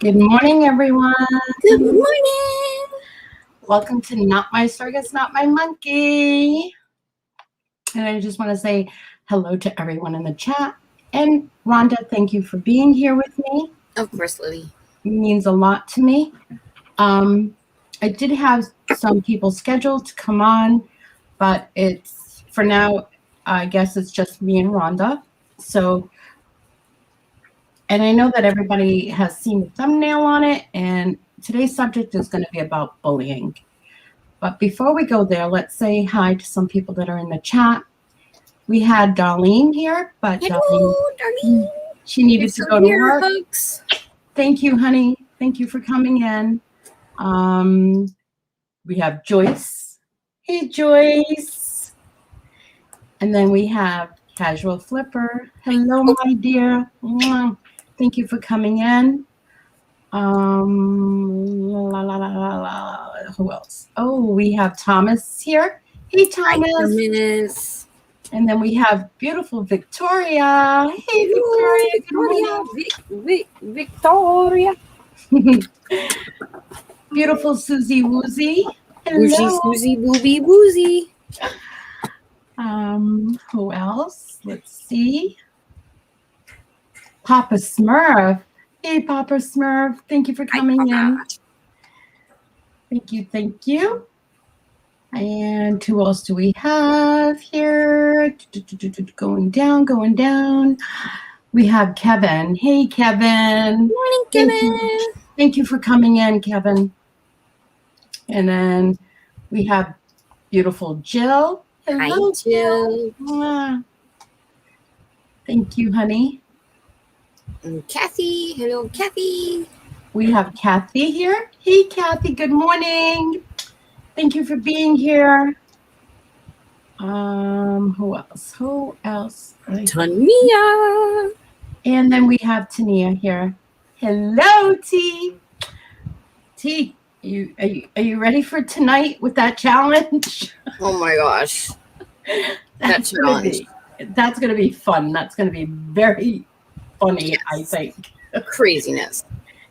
Good morning, everyone. Good morning. Welcome to Not My Circus, Not My Monkey. And I just want to say hello to everyone in the chat. And Rhonda, thank you for being here with me. Of course, Lily. It means a lot to me. I did have some people scheduled to come on, but it's for now, I guess it's just me and Rhonda. So, and I know that everybody has seen the thumbnail on it, and today's subject is going to be about bullying. But before we go there, let's say hi to some people that are in the chat. We had Darlene here, but Hello, Darlene. She needed to go to work. Folks. Thank you, honey. Thank you for coming in. We have Joyce. Hey, Joyce. And then we have Casual Flipper. Hello, my dear. Thank you for coming in. Who else? Oh, we have Thomas here. Hey, Thomas. Hi, Thomas. And then we have beautiful Victoria. Hey, Victoria. Victoria. Beautiful Susie Woozy. Hello. Susie Booby Woozy. Who else? Let's see. Papa Smurf. Hey, Papa Smurf. Thank you for coming in. Thank you. And who else do we have here? Going down. We have Kevin. Hey, Kevin. Good morning, Kevin. Thank you for coming in, Kevin. And then we have beautiful Jill. Hello, hi, Jill. Thank you, honey. And Kathy. Hello, Kathy. We have Kathy here. Hey, Kathy. Good morning. Thank you for being here. Who else? Tania. And then we have Tania here. Hello, T. T, are you ready for tonight with that challenge? Oh my gosh. That's gonna be fun. That's gonna be very funny, yes. I think. Craziness.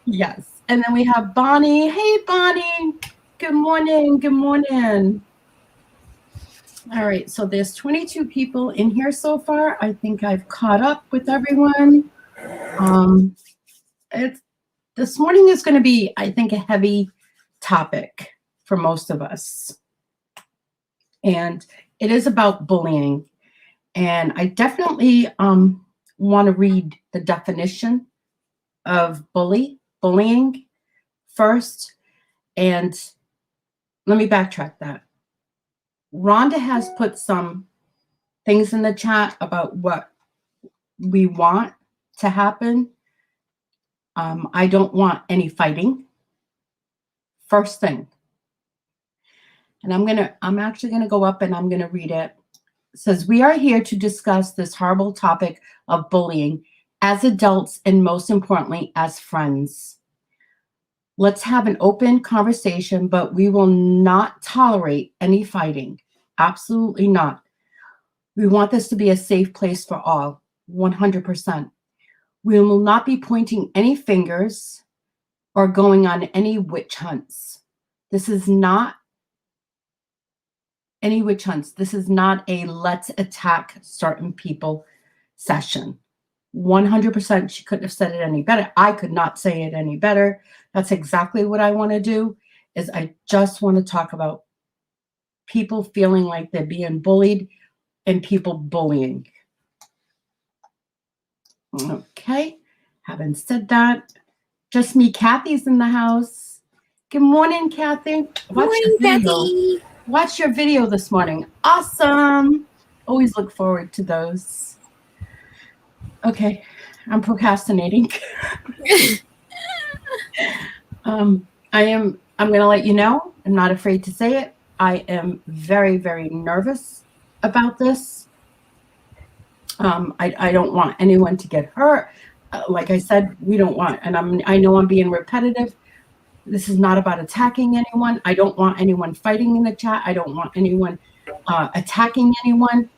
Yes. And then we have Bonnie. Hey, Bonnie. Good morning. All right, so there's 22 people in here so far. I think I've caught up with everyone. This morning is going to be, I think, a heavy topic for most of us. And it is about bullying. And I definitely want to read the definition of bullying first. And let me backtrack that. Rhonda has put some things in the chat about what we want to happen. I don't want any fighting. First thing. And I'm actually gonna go up and I'm gonna read it. It says, we are here to discuss this horrible topic of bullying as adults and most importantly, as friends. Let's have an open conversation, but we will not tolerate any fighting. Absolutely not. We want this to be a safe place for all, 100%. We will not be pointing any fingers or going on any witch hunts. This is not any witch hunts. This is not a let's attack certain people session. 100%, she couldn't have said it any better. I could not say it any better. That's exactly what I want to do, is I just want to talk about people feeling like they're being bullied and people bullying. Okay, having said that, just me, Kathy's in the house. Good morning, Kathy. Good morning, Kathy. Watch your video this morning. Awesome. Always look forward to those. Okay, I'm procrastinating. I'm going to let you know, I'm not afraid to say it. I am very, very nervous about this. I don't want anyone to get hurt. Like I said, we don't want, and I know I'm being repetitive. This is not about attacking anyone. I don't want anyone fighting in the chat. I don't want anyone attacking anyone.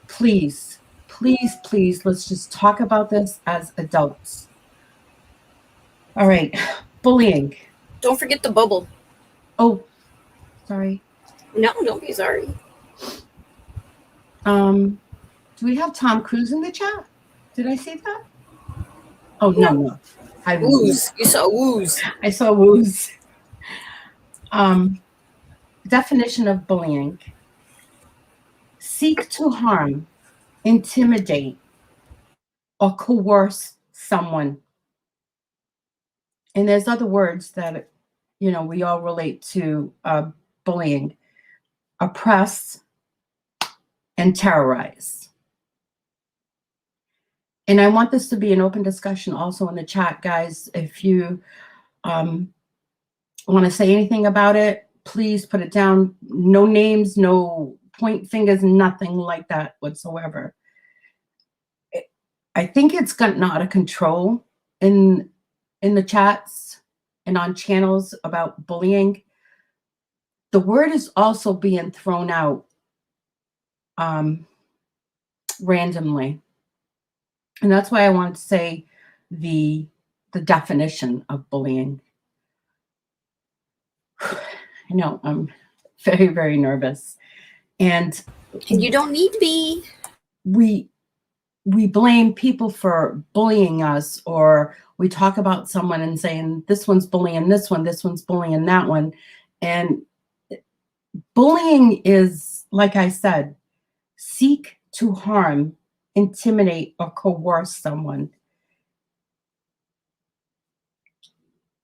Please, let's just talk about this as adults. All right. Bullying. Don't forget the bubble. Oh, sorry. No, don't be sorry. Do we have Tom Cruise in the chat? Did I see that? Oh, no. Woos. You saw woos. I saw woos. Definition of bullying. Seek to harm, intimidate, or coerce someone. And there's other words that, we all relate to bullying. Oppress and terrorize. And I want this to be an open discussion also in the chat, guys. If you want to say anything about it, please put it down. No names, no point fingers, nothing like that whatsoever. I think it's gotten out of control in the chats and on channels about bullying. The word is also being thrown out randomly. And that's why I wanted to say the definition of bullying. I know, I'm very, very nervous. And you don't need to be. We blame people for bullying us, or we talk about someone and saying, this one's bullying this one's bullying that one. And bullying is, like I said, seek to harm, intimidate, or coerce someone.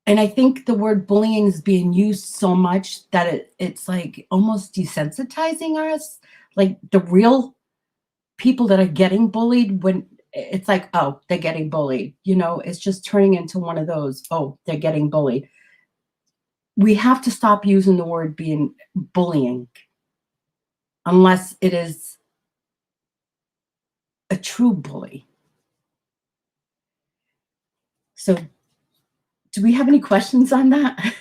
And I think the word bullying is being used so much that it's like almost desensitizing us. Like the real people that are getting bullied, when it's like, oh, they're getting bullied. It's just turning into one of those, oh, they're getting bullied. We have to stop using the word being bullying unless it is a true bully. So do we have any questions on that?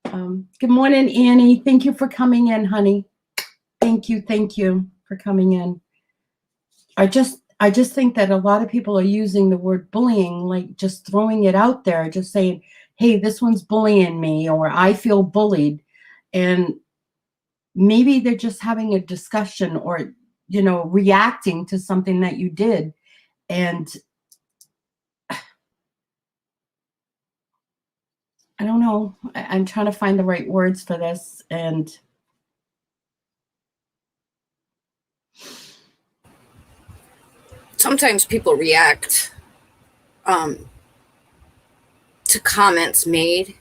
Good morning, Annie. Thank you for coming in, honey. Thank you for coming in. I just think that a lot of people are using the word bullying, like just throwing it out there, just saying, hey, this one's bullying me, or I feel bullied. And maybe they're just having a discussion or, reacting to something that you did. And I don't know. I'm trying to find the right words for this. And Sometimes people react to comments made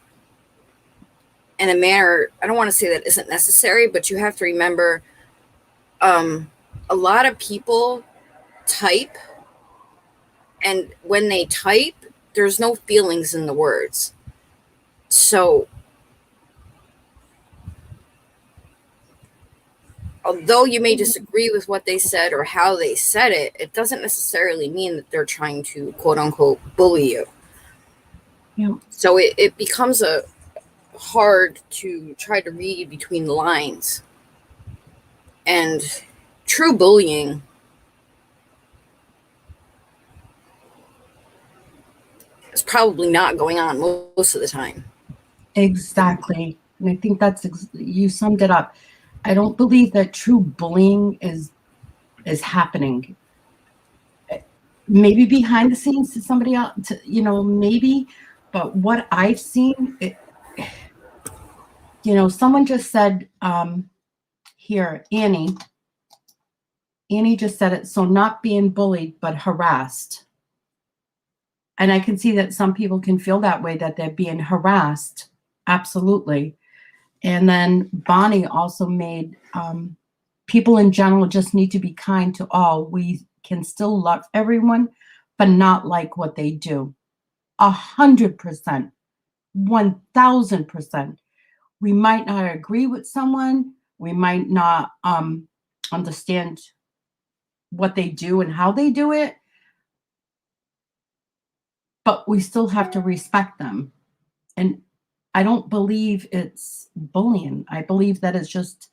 in a manner, I don't want to say that isn't necessary, but you have to remember a lot of people type, and when they type, there's no feelings in the words. So although you may disagree with what they said or how they said it, it doesn't necessarily mean that they're trying to, quote unquote, bully you. Yeah. So it becomes hard to try to read between the lines. And true bullying is probably not going on most of the time. Exactly. And I think you summed it up. I don't believe that true bullying is happening. Maybe behind the scenes to somebody else, maybe. But what I've seen, someone just said here, Annie just said it. So not being bullied, but harassed. And I can see that some people can feel that way, that they're being harassed. Absolutely. And then Bonnie also made people in general just need to be kind to all. We can still love everyone, but not like what they do. 100%, 1000%. We might not agree with someone. We might not understand what they do and how they do it, but we still have to respect them. And I don't believe it's bullying. I believe that it's just,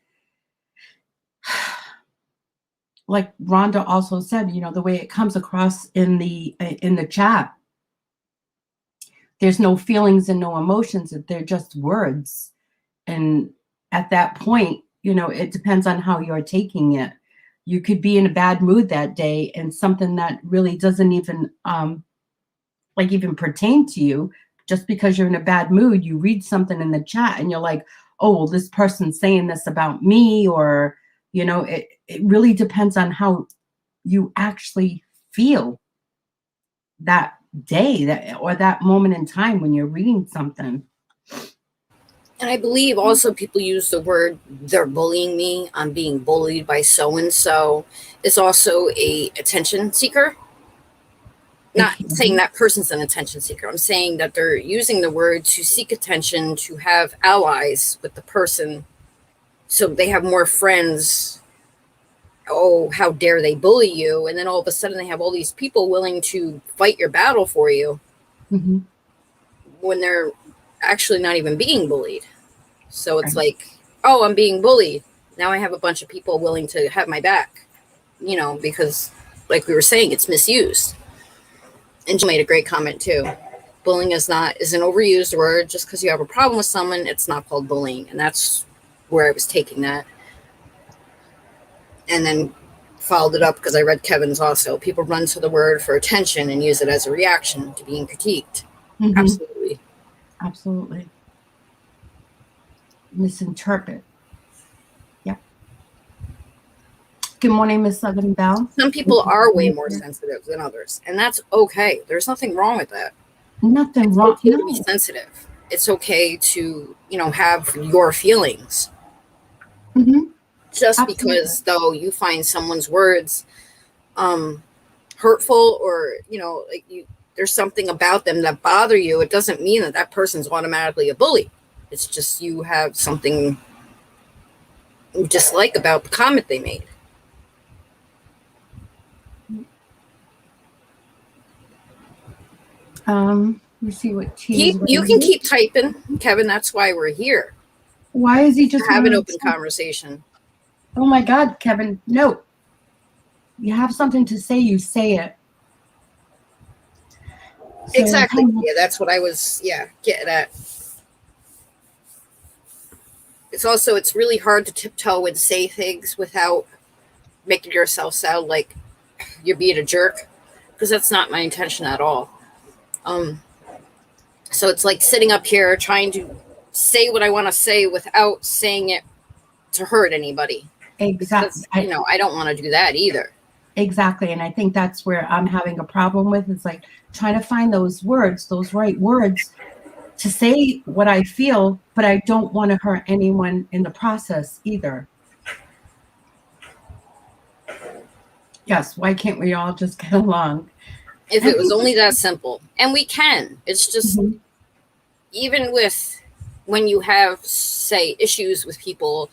like Rhonda also said, the way it comes across in the chat. there's no feelings and no emotions. They're just words. And at that point, you know, it depends on how you're taking it. You could be in a bad mood that day, and something that really doesn't even like even pertain to you, just because you're in a bad mood, you read something in the chat and you're like, oh, well, this person's saying this about me, or, you know, it really depends on how you actually feel that day, that or that moment in time when you're reading something. And I believe also people use the word they're bullying me. I'm being bullied by so and so. Is also a attention seeker. Not saying that person's an attention seeker. I'm saying that they're using the word to seek attention, to have allies with the person, so they have more friends. Oh, how dare they bully you? And then all of a sudden they have all these people willing to fight your battle for you, when they're actually not even being bullied. So it's like, oh, I'm being bullied. Now I have a bunch of people willing to have my back, you know, because like we were saying, it's misused. And Jill made a great comment too. Bullying is an overused word. Just because you have a problem with someone, it's not called bullying. And that's where I was taking that. And then followed it up because I read Kevin's also. People run to the word for attention and use it as a reaction to being critiqued. Absolutely. Absolutely. Misinterpret. Yeah. Good morning, Miss Southern Bell. Some people are way more sensitive than others, and that's okay. There's nothing wrong with that. Nothing wrong. It's okay to be sensitive. It's okay to, you know, have your feelings. Just because though you find someone's words hurtful, or, you know, like there's something about them that bother you, it doesn't mean that that person's automatically a bully. It's just you have something you dislike about the comment they made. Let's see what you can keep typing, Kevin. That's why we're here. Why is he just have an open conversation? Oh my God, Kevin, no. You have something to say, you say it. So, exactly. Yeah, that's what I was getting at. It's really hard to tiptoe and say things without making yourself sound like you're being a jerk, because that's not my intention at all. So it's like sitting up here trying to say what I want to say without saying it to hurt anybody. Exactly. I don't want to do that either. Exactly. And I think that's where I'm having a problem with. It's like trying to find those words, those right words to say what I feel, but I don't want to hurt anyone in the process either. Yes. Why can't we all just get along? If it was only that simple. And we can. It's just, even with when you have, say, issues with people,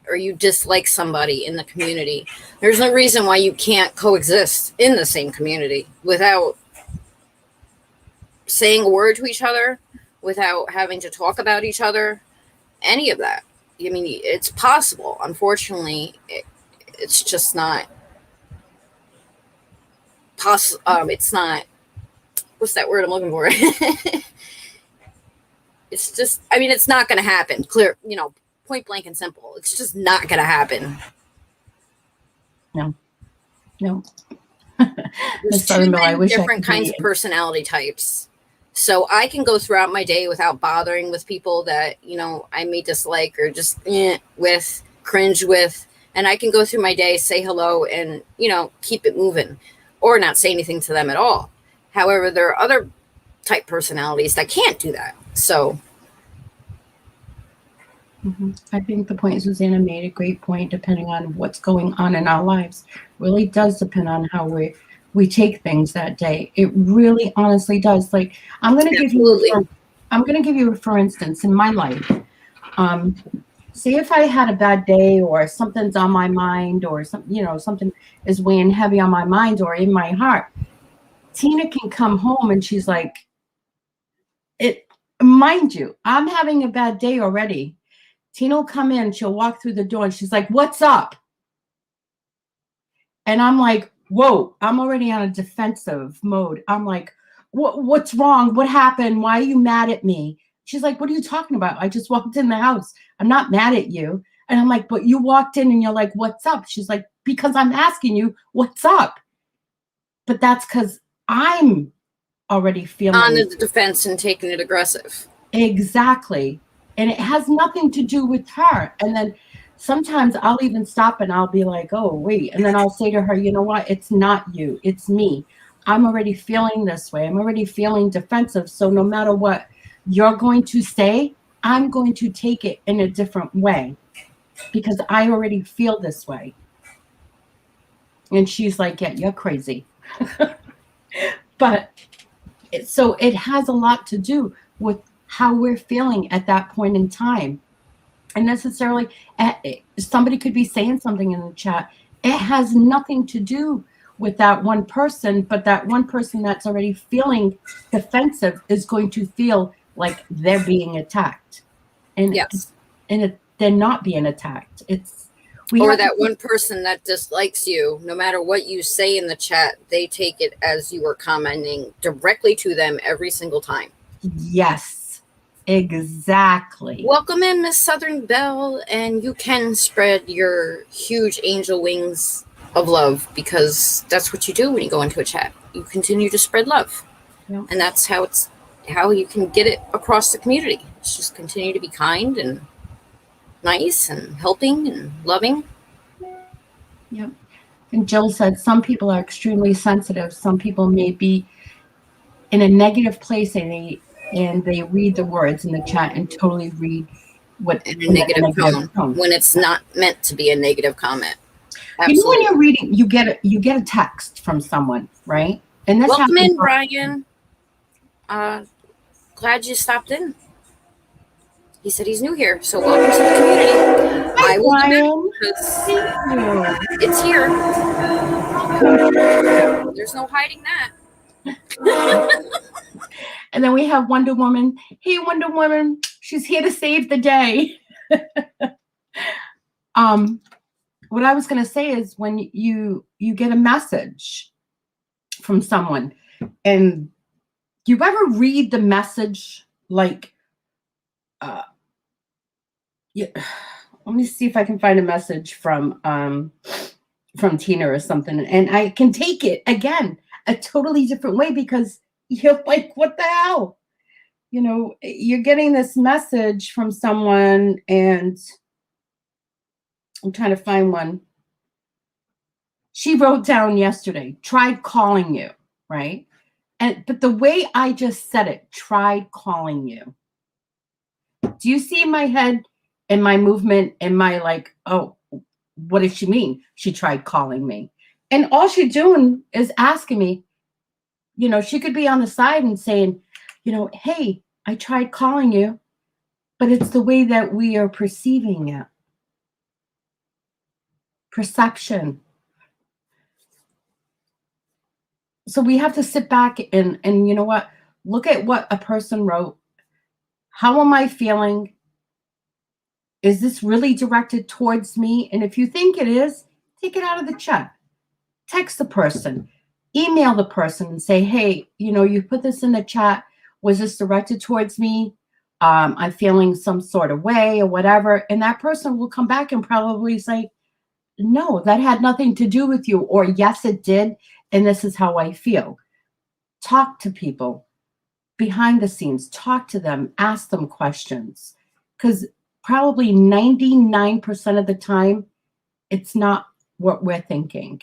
or you dislike somebody in the community, there's no reason why you can't coexist in the same community without saying a word to each other, without having to talk about each other, any of that. I mean, it's possible. Unfortunately, it's just not possible. It's not, what's that word I'm looking for? It's just, I mean, it's not going to happen. Clear, point blank and simple. It's just not going to happen. No. There's too many different kinds of personality types. So I can go throughout my day without bothering with people that, I may dislike or just with, cringe with. And I can go through my day, say hello, and, keep it moving, or not say anything to them at all. However, there are other type personalities that can't do that. So I think the point Susanna made, a great point, depending on what's going on in our lives, really does depend on how we take things that day. It really honestly does. Like, I'm going to give you, for instance, in my life, say if I had a bad day or something's on my mind, or something is weighing heavy on my mind or in my heart, Tina can come home and she's like, mind you, I'm having a bad day already. Tina will come in, she'll walk through the door and she's like, what's up? And I'm like, whoa, I'm already on a defensive mode. I'm like, What's wrong? What happened? Why are you mad at me? She's like, what are you talking about? I just walked in the house. I'm not mad at you. And I'm like, but you walked in and you're like, what's up? She's like, because I'm asking you, what's up? But that's because I'm already On feeling the defense and taking it aggressive. exactly. And it has nothing to do with her. And then sometimes I'll even stop and I'll be like, oh, wait. And then I'll say to her, you know what? It's not you. It's me. I'm already feeling this way. I'm already feeling defensive. So no matter what you're going to say, I'm going to take it in a different way because I already feel this way. And she's like, yeah, you're crazy. But so it has a lot to do with how we're feeling at that point in time. And necessarily, somebody could be saying something in the chat. It has nothing to do with that one person, but that one person that's already feeling defensive is going to feel like they're being attacked. And Yes. They're not being attacked. Or that one person that dislikes you, no matter what you say in the chat, they take it as you are commenting directly to them every single time. Yes, exactly. Welcome in, Miss Southern Belle, and you can spread your huge angel wings of love because that's what you do when you go into a chat. You continue to spread love. Yep. And that's how you can get it across the community. It's just continue to be kind and nice and helping and loving. Yep. And Jill said some people are extremely sensitive. Some people may be in a negative place and they read the words in the chat and totally read what in a negative tone when it's not meant to be a negative comment. Absolutely. You know, when you're reading, you get a text from someone, right? And this welcome in, Brian. Glad you stopped in. He said he's new here, so welcome to the community. Hi, Brian. It's here. There's no hiding that. And then we have Wonder Woman. Hey, Wonder Woman. She's here to save the day. What I was going to say is when you get a message from someone and you ever read the message like, yeah, let me see if I can find a message from Tina or something, and I can take it again a totally different way because you're like, what the hell? You know, you're getting this message from someone, and I'm trying to find one. She wrote down yesterday, tried calling you, right? But the way I just said it, tried calling you. Do you see my head and my movement and my like, oh, what does she mean? She tried calling me. And all she's doing is asking me, you know, she could be on the side and saying, you know, hey, I tried calling you, but it's the way that we are perceiving it. Perception. So we have to sit back and you know what? Look at what a person wrote. How am I feeling? Is this really directed towards me? And if you think it is, take it out of the chat. Text the person. Email the person and say, hey, you know, you put this in the chat. Was this directed towards me? I'm feeling some sort of way or whatever. And that person will come back and probably say, no, that had nothing to do with you. Or yes, it did. And this is how I feel. Talk to people behind the scenes. Talk to them. Ask them questions. Because probably 99% of the time, it's not what we're thinking.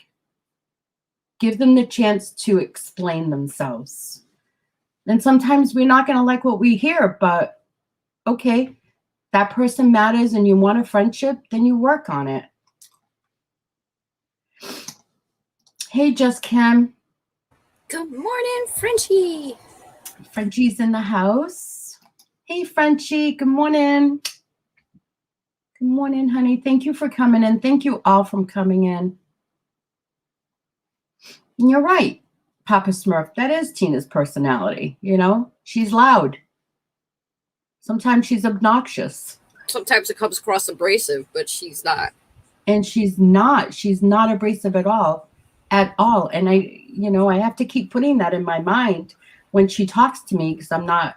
Give them the chance to explain themselves. And sometimes we're not going to like what we hear, but okay, that person matters and you want a friendship, then you work on it. Hey, Just Kim. Good morning, Frenchie. Frenchie's in the house. Hey, Frenchie. Good morning. Good morning, honey. Thank you for coming in. Thank you all for coming in. And you're right, Papa Smurf. That is Tina's personality. You know, she's loud. Sometimes she's obnoxious. Sometimes it comes across abrasive, but she's not. And she's not. She's not abrasive at all. At all. And I have to keep putting that in my mind when she talks to me, because I'm not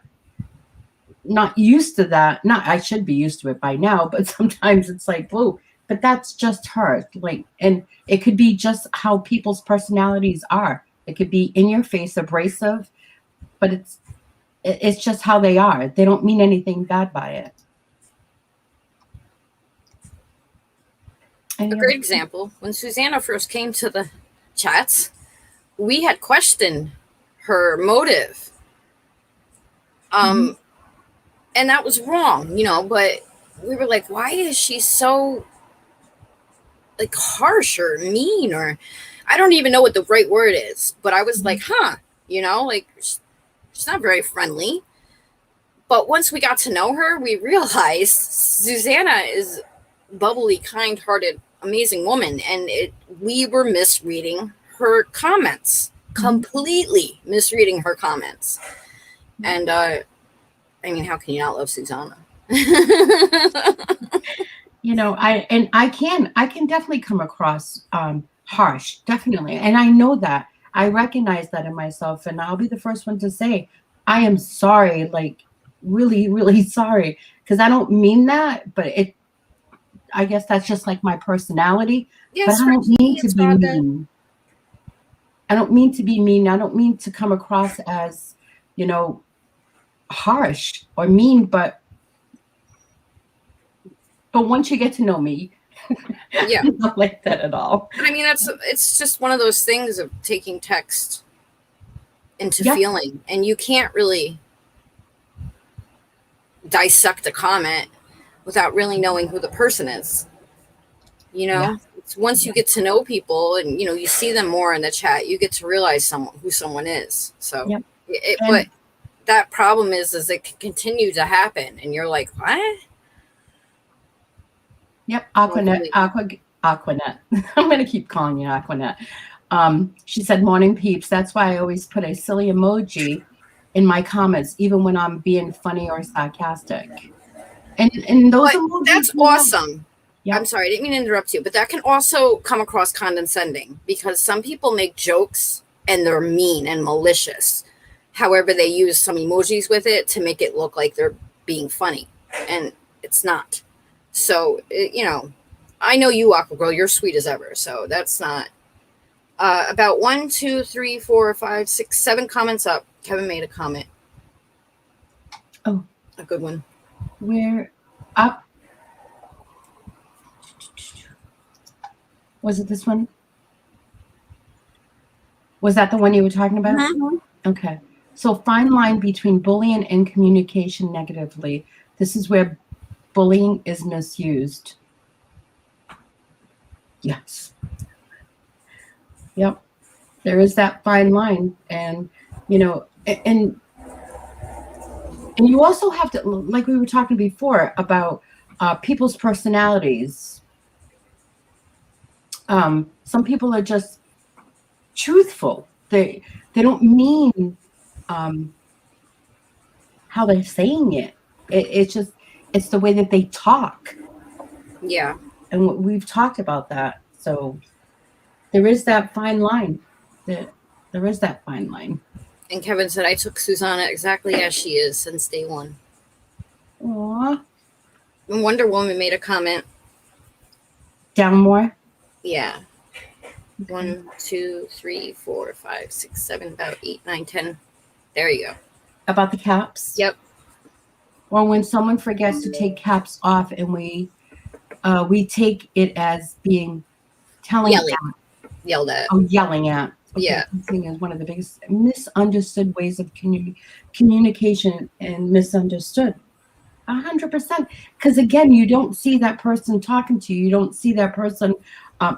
used to that. Not I should be used to it by now, but sometimes it's like, whoa, but that's just her. Like, and it could be just how people's personalities are. It could be in your face, abrasive, but it's just how they are. They don't mean anything bad by it. A great example, when Susanna first came to the chats, we had questioned her motive. And that was wrong, you know, but we were like, why is she so like harsh or mean, or I don't even know what the right word is, but I was like, you know, like she's not very friendly. But once we got to know her, we realized Susanna is bubbly, kind-hearted, amazing woman, and we were misreading her comments, completely misreading her comments. And I mean, how can you not love Susanna? You know, I can definitely come across harsh, definitely, and I know that. I recognize that in myself, and I'll be the first one to say I am sorry, like really, really sorry, because I don't mean that, but I guess that's just like my personality. But I don't mean to be mean. I don't mean to be mean. I don't mean to come across as, you know, harsh or mean, but once you get to know me, yeah, not like that at all. I mean, it's just one of those things of taking text into feeling, and you can't really dissect a comment without really knowing who the person is. You know, it's once you get to know people and, you know, you see them more in the chat, you get to realize who someone is. So, but that problem is it can continue to happen, and you're like, what? Yep, Aquanet. I'm going to keep calling you Aquanet. She said, morning peeps. That's why I always put a silly emoji in my comments, even when I'm being funny or sarcastic. And those emojis, that's awesome. Yep. I'm sorry, I didn't mean to interrupt you, but that can also come across condescending, because some people make jokes and they're mean and malicious. However, they use some emojis with it to make it look like they're being funny, and it's not. So, you know, I know you, Aqua Girl, you're sweet as ever. So that's not about 1, 2, 3, 4, 5, 6, 7 comments up. Kevin made a comment. Oh, a good one. We're up. Was it this one? Was that the one you were talking about? Mm-hmm. Okay. So fine line between bullying and communication negatively. This is where bullying is misused. Yes. Yep. There is that fine line. And, you know, and you also have to, like we were talking before about people's personalities. Some people are just truthful. They don't mean how they're saying it. It's the way that they talk. Yeah. And we've talked about that. So there is that fine line. There is that fine line. And Kevin said, I took Susanna exactly as she is since day one. Aww. And Wonder Woman made a comment. Down more? Yeah. 1, 2, 3, 4, 5, 6, 7, about 8, 9, 10. There you go. About the caps? Yep. Or when someone forgets to take caps off, and we take it as being yelled at. Oh, yelling at. Okay. Yeah. This is one of the biggest misunderstood ways of communication, and misunderstood. 100%. Because again, you don't see that person talking to you. You don't see that person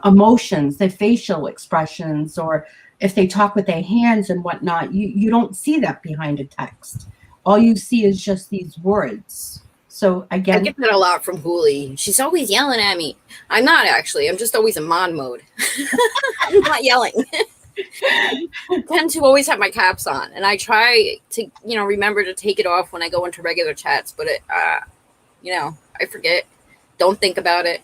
emotions, their facial expressions, or if they talk with their hands and whatnot. You don't see that behind a text. All you see is just these words. So again, I get that a lot from Hooli. She's always yelling at me. I'm not actually. I'm just always in mod mode. I'm not yelling. I tend to always have my caps on, and I try to, you know, remember to take it off when I go into regular chats, but you know, I forget. Don't think about it.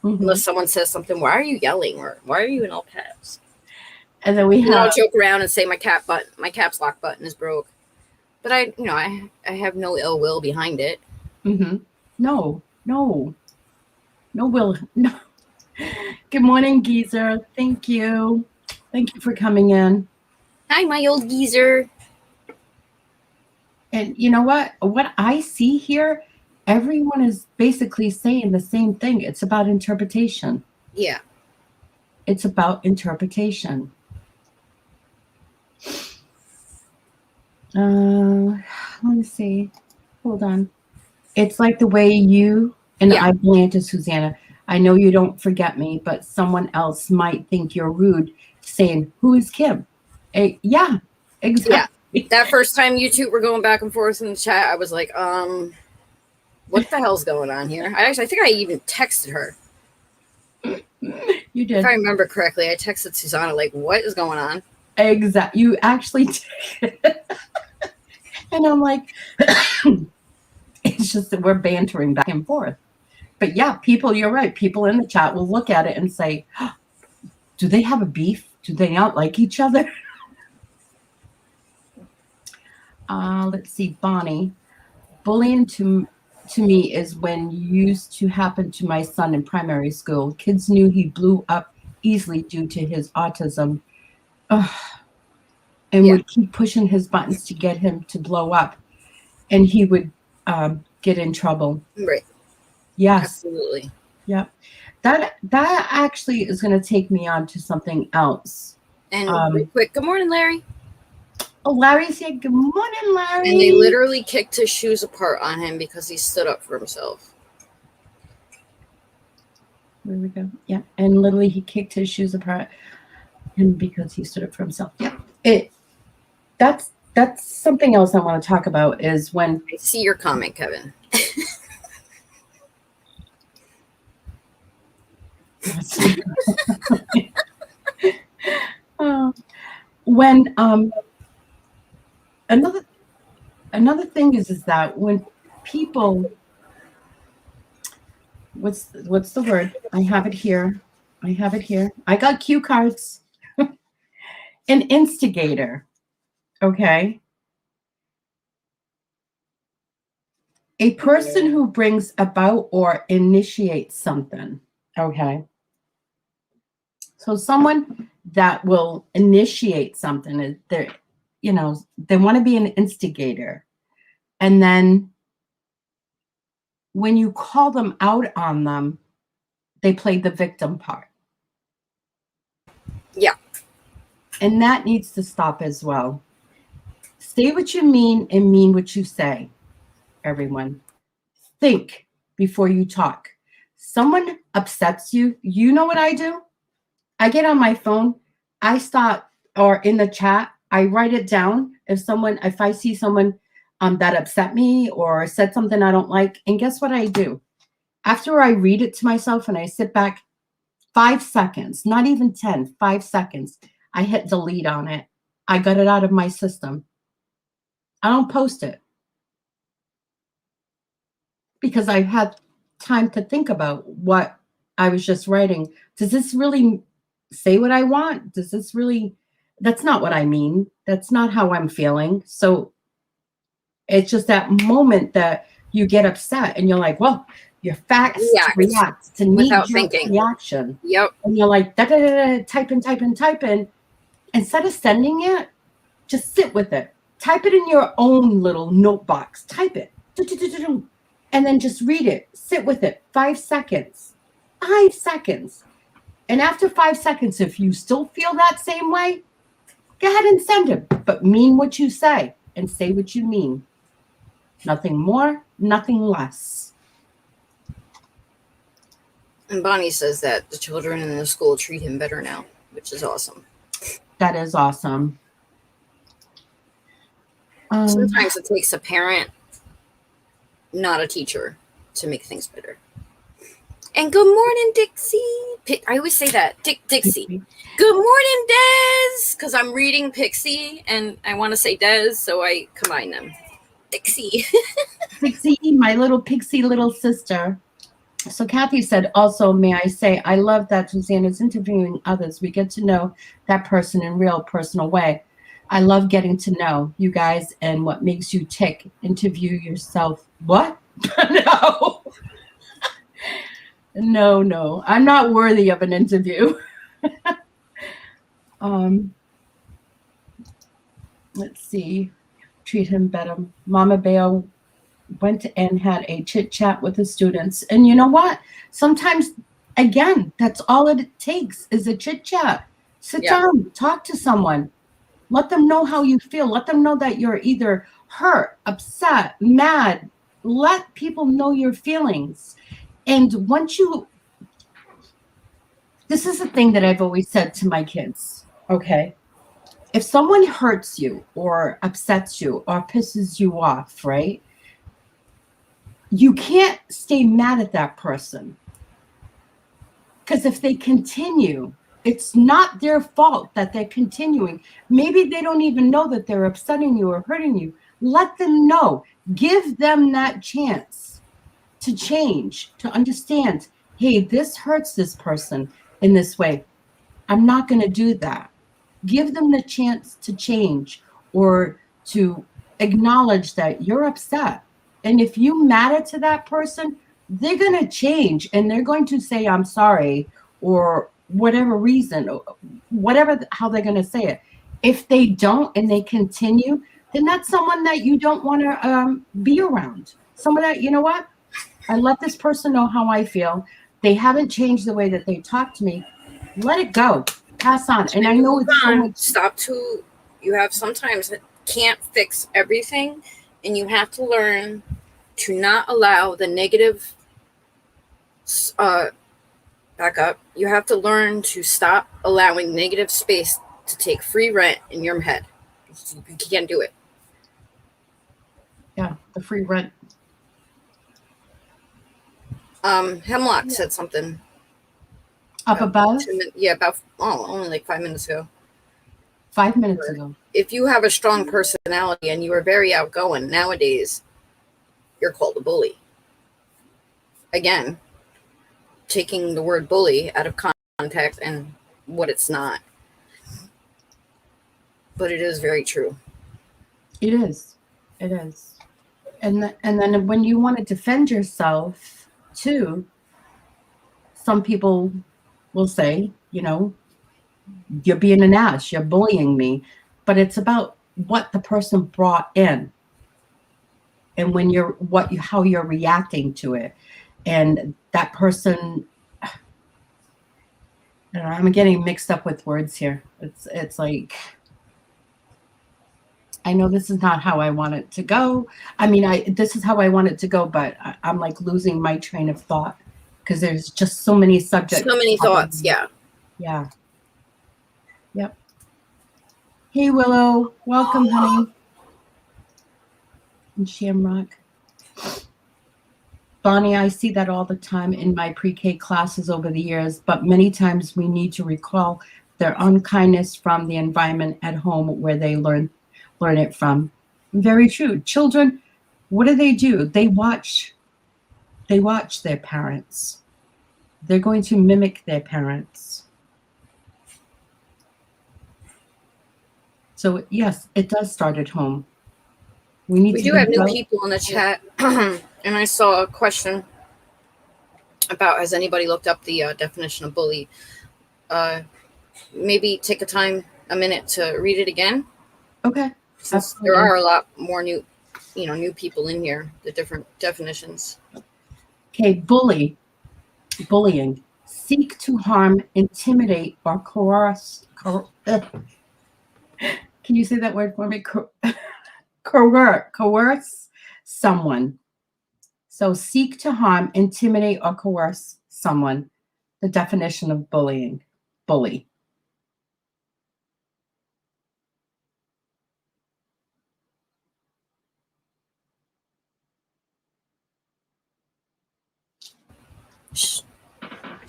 Unless someone says something, why are you yelling? Or why are you in all caps? And then we And I'll have, joke around and say my caps lock button is broke. But I have no ill will behind it. no, Will, no. Good morning, Geezer. Thank you. Thank you for coming in. Hi, my old geezer. And you know what? What I see here, everyone is basically saying the same thing. It's about interpretation. Yeah. It's about interpretation. Let me see. Hold on. It's like the way you and Yeah. I belong to Susanna. I know you don't forget me, but someone else might think you're rude saying, "Who is Kim?" Yeah, exactly. Yeah. That first time you two were going back and forth in the chat, I was like, what the hell's going on here? I think I even texted her. You did. If I remember correctly, I texted Susanna, like, what is going on? Exactly. You actually did. And I'm like, it's just that we're bantering back and forth. But yeah, people, you're right. People in the chat will look at it and say, oh, do they have a beef? Do they not like each other? Let's see, Bonnie. Bullying to me is when used to happen to my son in primary school. Kids knew he blew up easily due to his autism. And would keep pushing his buttons to get him to blow up. And he would get in trouble. Right. Yes. Absolutely. Yeah. That actually is going to take me on to something else. And real quick, good morning, Larry. Oh, Larry said, good morning, Larry. And they literally kicked his shoes apart on him because he stood up for himself. There we go. Yeah. And literally he kicked his shoes apart and because he stood up for himself. Yeah. That's something else I want to talk about is when I see your comment, Kevin. When another thing is that when people, what's the word? I have it here. I got cue cards. An instigator. Okay. A person who brings about or initiates something. Okay. So someone that will initiate something, they want to be an instigator. And then when you call them out on them, they play the victim part. Yeah. And that needs to stop as well. Say what you mean and mean what you say, everyone. Think before you talk. Someone upsets you. You know what I do? I get on my phone. I stop, or in the chat, I write it down. If I see someone that upset me or said something I don't like, and guess what I do? After I read it to myself and I sit back, 5 seconds, not even 10, 5 seconds, I hit delete on it. I got it out of my system. I don't post it because I've had time to think about what I was just writing. Does this really say what I want? That's not what I mean. That's not how I'm feeling. So it's just that moment that you get upset and you're like, well, you're fast to react to without thinking. Reaction. Yep. And you're like, type in. Instead of sending it, just sit with it. Type it in your own little note box. Type it. And then just read it. Sit with it. 5 seconds. 5 seconds. And after 5 seconds, if you still feel that same way, go ahead and send it. But mean what you say and say what you mean. Nothing more, nothing less. And Bonnie says that the children in the school treat him better now, which is awesome. That is awesome. Sometimes it takes a parent, not a teacher, to make things better. And good morning, Dixie. I always say that, Dixie. Good morning, Des, because I'm reading Pixie, and I want to say Des, so I combine them. Dixie. Pixie, my little pixie little sister. So Kathy said, also, may I say, I love that Suzanne is interviewing others. We get to know that person in real personal way. I love getting to know you guys and what makes you tick. Interview yourself. What? No. No. I'm not worthy of an interview. Let's see. Treat him better. Mama Bear went and had a chit chat with the students. And you know what? Sometimes, again, that's all it takes is a chit chat. Sit down, talk to someone. Let them know how you feel. Let them know that you're either hurt, upset, mad. Let people know your feelings. And once you, this is the thing that I've always said to my kids, okay? If someone hurts you or upsets you or pisses you off, right? You can't stay mad at that person. Because if they continue, it's not their fault that they're continuing. Maybe they don't even know that they're upsetting you or hurting you. Let them know. Give them that chance to change, to understand, hey, this hurts this person in this way. I'm not going to do that. Give them the chance to change or to acknowledge that you're upset. And if you matter to that person, they're going to change and they're going to say, I'm sorry, or whatever reason, whatever, how they're going to say it. If they don't and they continue, then that's someone that you don't want to be around. Someone that, you know what? I let this person know how I feel. They haven't changed the way that they talk to me. Let it go. Pass on. And I know it's so much. Stop to, you have sometimes can't fix everything, and you have to learn to not allow the negative, back up. You have to learn to stop allowing negative space to take free rent in your head. You can't do it. Yeah, the free rent. Hemlock said something. Up above? About only like 5 minutes ago. 5 minutes ago. If you have a strong personality and you are very outgoing, nowadays, you're called a bully. Again, taking the word bully out of context and what it's not. But it is very true. It is. It is. And then when you want to defend yourself, too, some people will say, you know, you're being an ass, you're bullying me. But it's about what the person brought in and when how you're reacting to it. And that person, I don't know, I'm getting mixed up with words here. It's like, I know this is not how I want it to go. I mean, this is how I want it to go, but I'm like losing my train of thought because there's just so many subjects. So many thoughts, yeah. Yeah. Yep. Hey, Willow. Welcome, honey. And Shamrock. Bonnie, I see that all the time in my pre-K classes over the years, but many times we need to recall their unkindness from the environment at home where they learn it from. Very true. Children, what do? They watch their parents. They're going to mimic their parents. So yes, it does start at home. We do have new people in the chat, and I saw a question about, has anybody looked up the definition of bully? Maybe take a minute to read it again. Okay. Since there are a lot more new people in here, the different definitions. Okay, bullying, seek to harm, intimidate, or coerce. Can you say that word for me? Coerce someone. So seek to harm, intimidate, or coerce someone. The definition of bullying. Bully.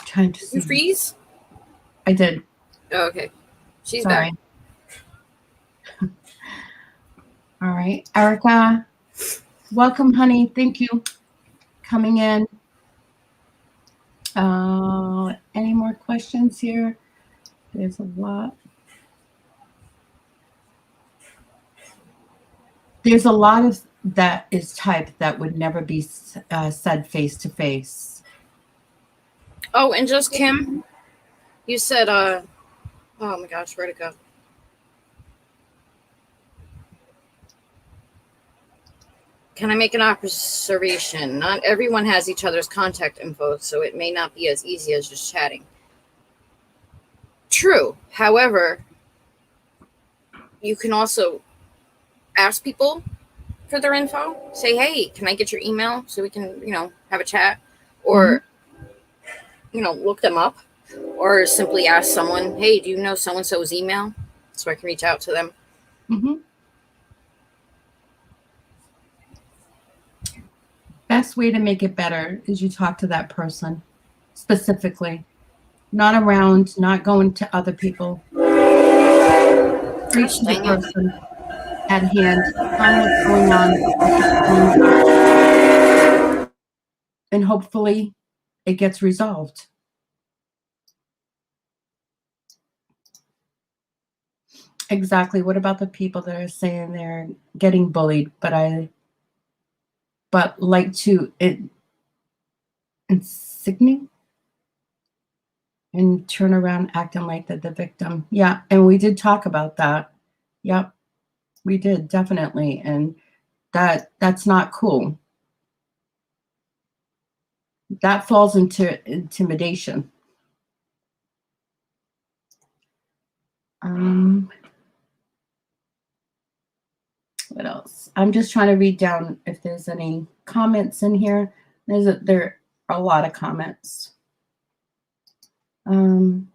Trying to see. You freeze? I did. Oh, okay. She's Sorry. Back. All right. Erica, welcome, honey. Thank you. Coming in. Any more questions here? There's a lot. There's a lot of that is typed that would never be said face to face. Oh, and just Kim, you said, oh my gosh, where'd it go? Can I make an observation? Not everyone has each other's contact info, so it may not be as easy as just chatting. True. However, you can also ask people for their info. Say, hey, can I get your email so we can, have a chat? Or, look them up. Or simply ask someone, hey, do you know so-and-so's email? So I can reach out to them. Mm-hmm. Best way to make it better is you talk to that person specifically. Not around, not going to other people. Reach the person at hand, find what's going on, and hopefully it gets resolved. Exactly. What about the people that are saying they're getting bullied, but like to insigne and turn around acting like they're the victim? Yeah, and we did talk about that. Yep, we did, definitely. And that's not cool. That falls into intimidation. What else? I'm just trying to read down if there's any comments in here. There are a lot of comments. Can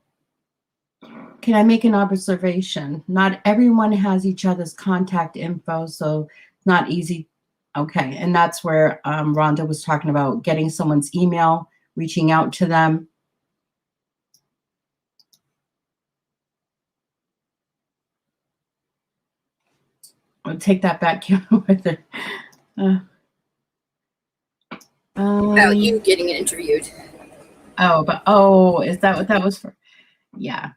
I make an observation? Not everyone has each other's contact info, so it's not easy. Okay, and that's where Rhonda was talking about getting someone's email, reaching out to them. I'll take that back with it. About you getting interviewed. Is that what that was for? Yeah.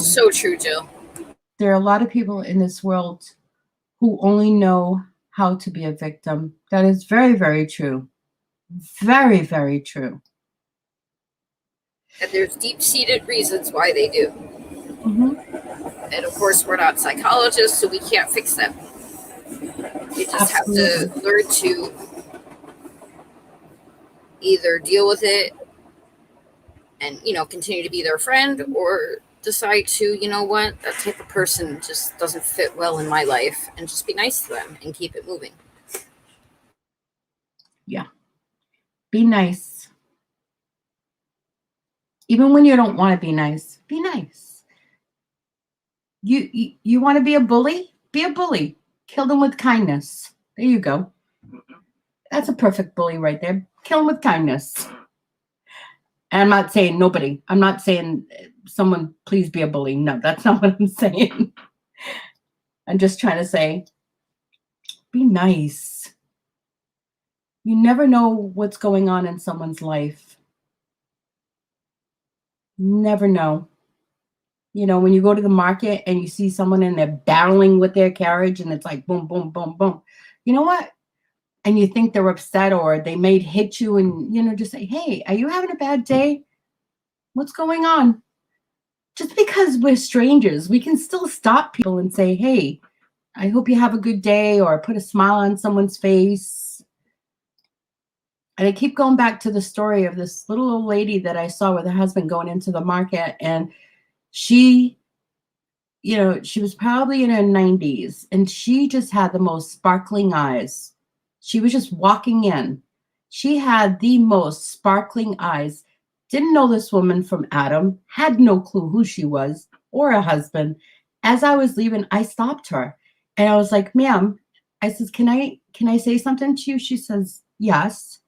So true, Jill. There are a lot of people in this world who only know how to be a victim. That is very, very true. Very, very true. And there's deep-seated reasons why they do. Mm-hmm. And of course, we're not psychologists, so we can't fix them. You just Absolutely. Have to learn to either deal with it and, continue to be their friend, or decide to, that type of person just doesn't fit well in my life, and just be nice to them and keep it moving. Yeah. Be nice. Even when you don't want to be nice, be nice. You want to be a bully? Be a bully. Kill them with kindness. There you go. That's a perfect bully right there. Kill them with kindness. And I'm not saying nobody. I'm not saying someone, please be a bully. No, that's not what I'm saying. I'm just trying to say, be nice. You never know what's going on in someone's life. Never know. When you go to the market and you see someone and they're battling with their carriage and it's like boom, boom, boom, boom. You know what? And you think they're upset or they may hit you and, just say, hey, are you having a bad day? What's going on? Just because we're strangers, we can still stop people and say, hey, I hope you have a good day, or put a smile on someone's face. And I keep going back to the story of this little old lady that I saw with her husband going into the market, and she was probably in her 90s, and she just had the most sparkling eyes. She was just walking in. She had the most sparkling eyes. Didn't know this woman from Adam, had no clue who she was or her husband. As I was leaving, I stopped her and I was like, ma'am, I says, can I say something to you? She says, yes.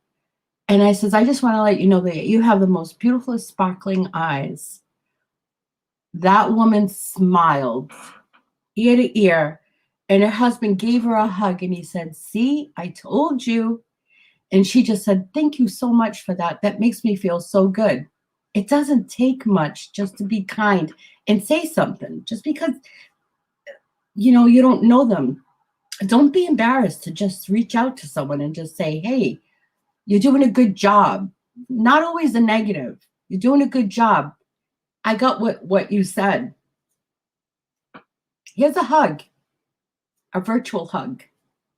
And I says, I just want to let you know that you have the most beautiful sparkling eyes. That woman smiled ear to ear, and her husband gave her a hug and he said, see, I told you. And she just said, thank you so much for that. That makes me feel so good. It doesn't take much just to be kind and say something. Just because, you don't know them. Don't be embarrassed to just reach out to someone and just say, hey, you're doing a good job. Not always a negative. You're doing a good job. I got what you said. Here's a hug, a virtual hug,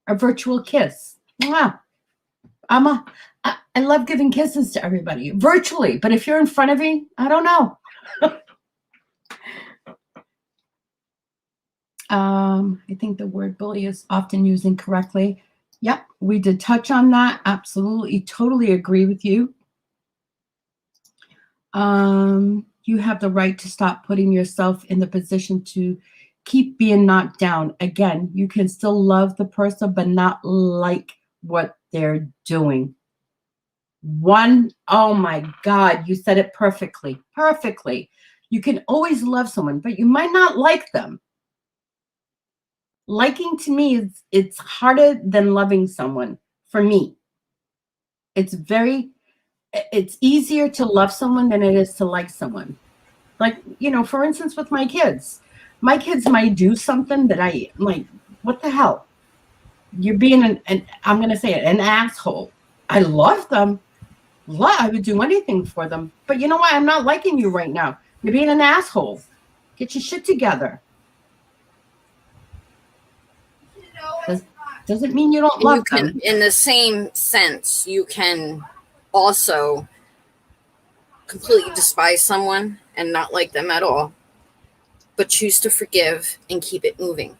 a virtual kiss. Mwah. I love giving kisses to everybody virtually, but if you're in front of me, I don't know. I think the word bully is often used incorrectly. Yep, we did touch on that. Absolutely, totally agree with you. You have the right to stop putting yourself in the position to keep being knocked down. Again, you can still love the person, but not like what they're doing. Oh my God, you said it perfectly. Perfectly. You can always love someone, but you might not like them. Liking to me it's harder than loving someone for me. It's easier to love someone than it is to like someone. Like, for instance, with my kids might do something that I like, what the hell? You're being I'm going to say it, an asshole. I love them. I would do anything for them. But you know what? I'm not liking you right now. You're being an asshole. Get your shit together. Doesn't mean you don't love them. In the same sense, you can also completely despise someone and not like them at all, but choose to forgive and keep it moving.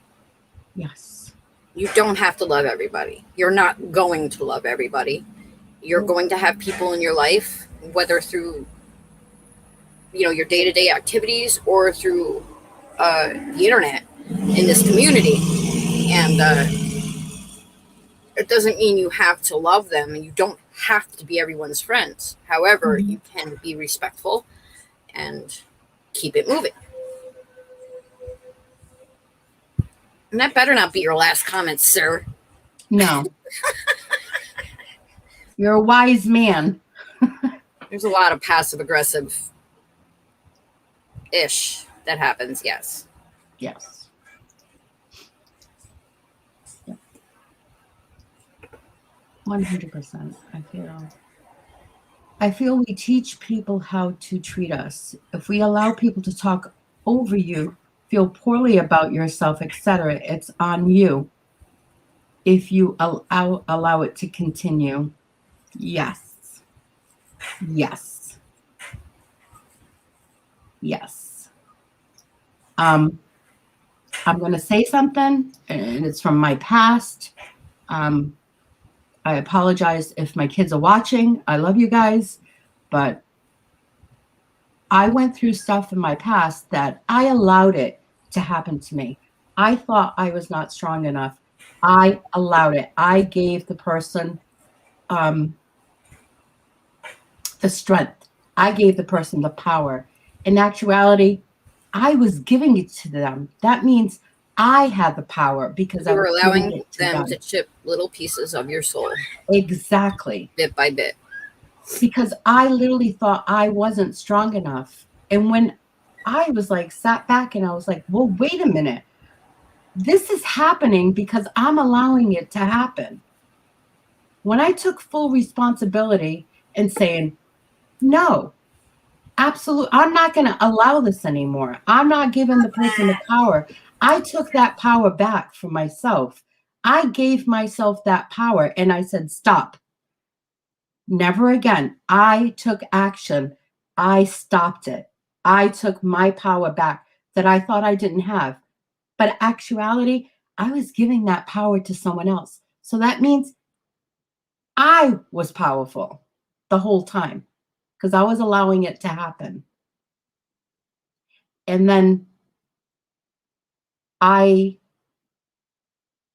Yes. You don't have to love everybody. You're not going to love everybody. You're going to have people in your life, whether through, your day-to-day activities or through the internet in this community. And it doesn't mean you have to love them, and you don't have to be everyone's friends. However, you can be respectful and keep it moving. And that better not be your last comment, sir. No. You're a wise man. There's a lot of passive-aggressive-ish that happens, yes. Yes. Yep. 100%. I feel we teach people how to treat us. If we allow people to talk over you, feel poorly about yourself, etc., it's on you. If you allow it to continue. Yes. Yes. Yes. I'm going to say something, and it's from my past. I apologize if my kids are watching. I love you guys, but I went through stuff in my past that I allowed it to happen to me. I thought I was not strong enough. I allowed it. I gave the person the strength. I gave the person the power. In actuality, I was giving it to them. That means I had the power because you were I was allowing them to chip little pieces of your soul. Exactly. Bit by bit. Because I literally thought I wasn't strong enough. And when I was sat back and I was like, well, wait a minute. This is happening because I'm allowing it to happen. When I took full responsibility and saying, no, absolutely, I'm not going to allow this anymore. I'm not giving the person the power. I took that power back for myself. I gave myself that power and I said, stop. Never again. I took action. I stopped it. I took my power back that I thought I didn't have. But actuality, I was giving that power to someone else. So that means I was powerful the whole time because I was allowing it to happen. And then I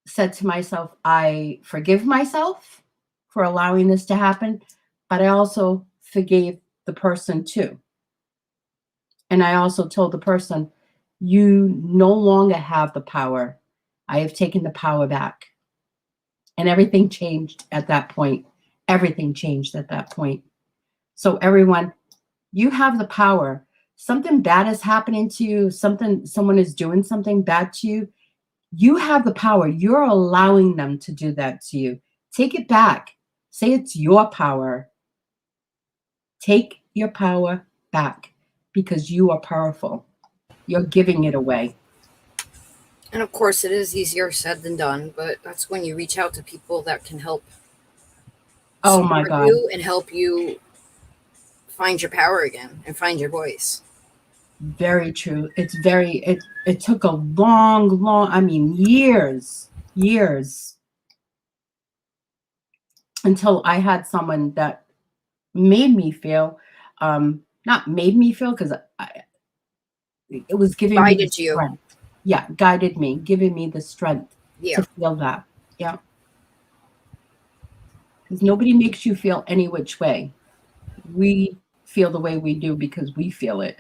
said to myself, I forgive myself for allowing this to happen, but I also forgave the person too. And I also told the person, you no longer have the power. I have taken the power back. And everything changed at that point. Everything changed at that point. So everyone, you have the power. Something bad is happening to you, someone is doing something bad to you. You have the power. You're allowing them to do that to you. Take it back. Say it's your power. Take your power back because you are powerful. You're giving it away. And of course, it is easier said than done, but that's when you reach out to people that can help Oh my support God. you and help you find your power again and find your voice. Very true. It took a long, I mean, years until I had someone that made me feel, not made me feel, because it was giving me the Guided you. strength. Yeah, guided me, giving me the strength Yeah. to feel that. Yeah. Because nobody makes you feel any which way. We feel the way we do because we feel it.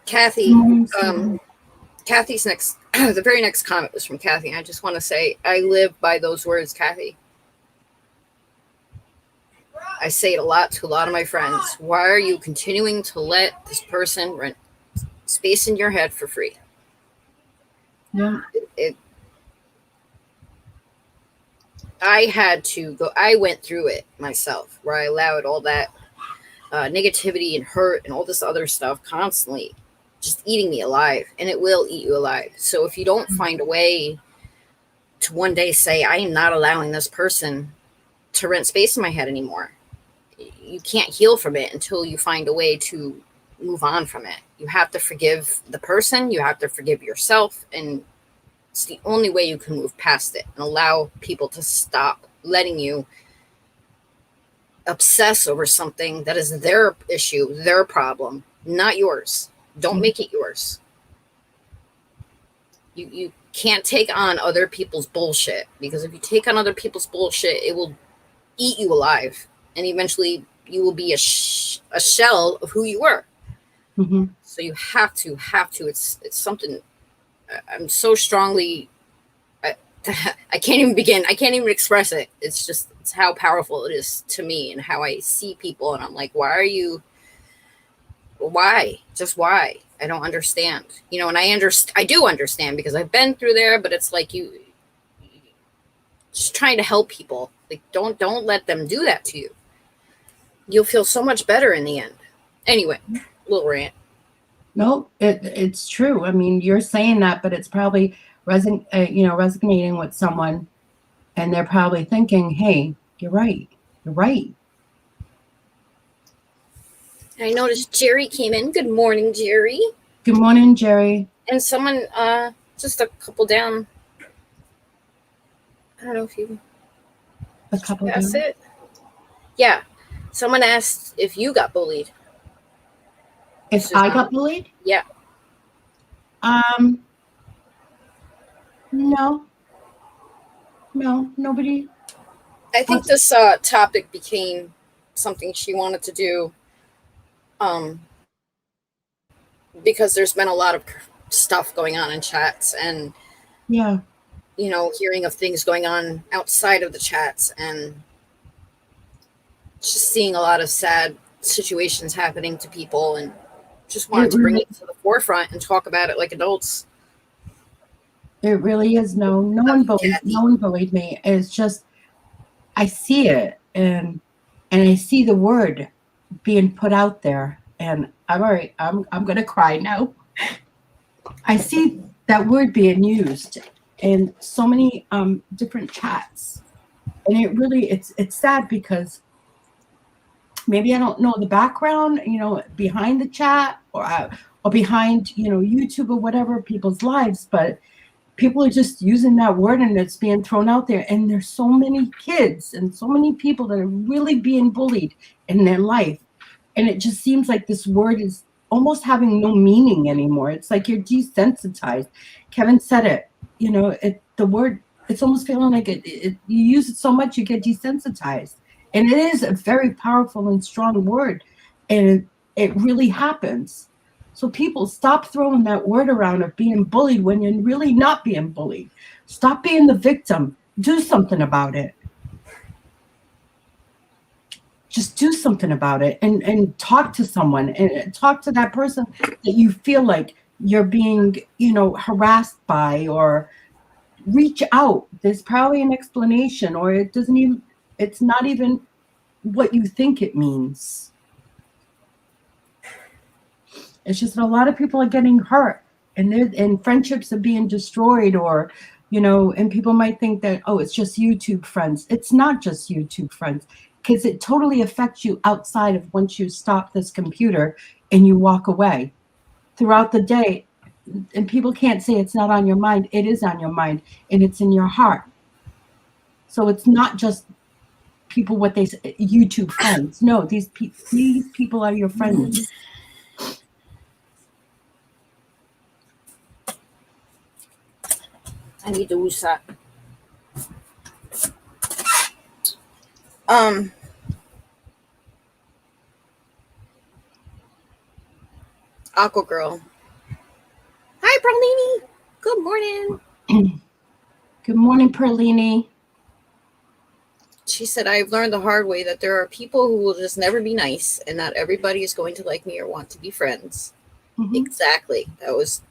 Kathy, Kathy's next, the very next comment was from Kathy. I just want to say, I live by those words, Kathy. I say it a lot to a lot of my friends. Why are you continuing to let this person rent space in your head for free? Yeah. I went through it myself, where I allowed all that negativity and hurt and all this other stuff constantly just eating me alive, and it will eat you alive. So if you don't find a way to one day say, I am not allowing this person to rent space in my head anymore, you can't heal from it until you find a way to move on from it. You have to forgive the person, you have to forgive yourself, and it's the only way you can move past it and allow people to stop letting you obsess over something that is their issue, their problem, not yours. Don't make it yours. You can't take on other people's bullshit, because if you take on other people's bullshit, it will eat you alive, and eventually you will be a shell of who you were. Mm-hmm. So you have to. It's something I'm so strongly. I can't even begin. I can't even express it. It's how powerful it is to me and how I see people, and I'm like, why? Just why? I don't understand. And I do understand because I've been through there, but it's like you just trying to help people. Like, don't let them do that to you. You'll feel so much better in the end. Anyway, little rant. No, it's true. I mean, you're saying that, but it's probably resonating with someone, and they're probably thinking, "Hey, you're right. You're right." I noticed Jerry came in. Good morning, Jerry. Good morning, Jerry. And someone, just a couple down. I don't know if you asked it. Yeah. Someone asked if you got bullied. If I got bullied? Yeah. No, nobody. I think this topic became something she wanted to do because there's been a lot of stuff going on in chats, and yeah, hearing of things going on outside of the chats, and just seeing a lot of sad situations happening to people, and just wanted to bring it to the forefront and talk about it like adults. It really is. No one bullied me. It's just I see it, and I see the word being put out there, and I'm all right. I'm gonna cry now. I see that word being used in so many different chats, and it's sad because maybe I don't know the background, behind the chat or behind YouTube or whatever people's lives, but people are just using that word and it's being thrown out there. And there's so many kids and so many people that are really being bullied in their life. And it just seems like this word is almost having no meaning anymore. It's like you're desensitized. Kevin said it, the word, it's almost feeling like you use it so much, you get desensitized. And it is a very powerful and strong word. And it really happens. So people, stop throwing that word around of being bullied when you're really not being bullied. Stop being the victim. do something about it. Just do something about it and talk to someone and talk to that person that you feel like you're being, harassed by, or reach out. There's probably an explanation, or it's not even what you think it means. It's just that a lot of people are getting hurt, and friendships are being destroyed, or and people might think that, oh, it's just YouTube friends. It's not just YouTube friends, because it totally affects you outside of once you stop this computer and you walk away throughout the day. And people can't say it's not on your mind. It is on your mind, and it's in your heart. So it's not just people, what they say, YouTube friends. No, these people are your friends. I need to use that. Aqua Girl. Hi, Perlini. Good morning. Good morning, Perlini. She said, I've learned the hard way that there are people who will just never be nice, and not everybody is going to like me or want to be friends. Mm-hmm. Exactly. That was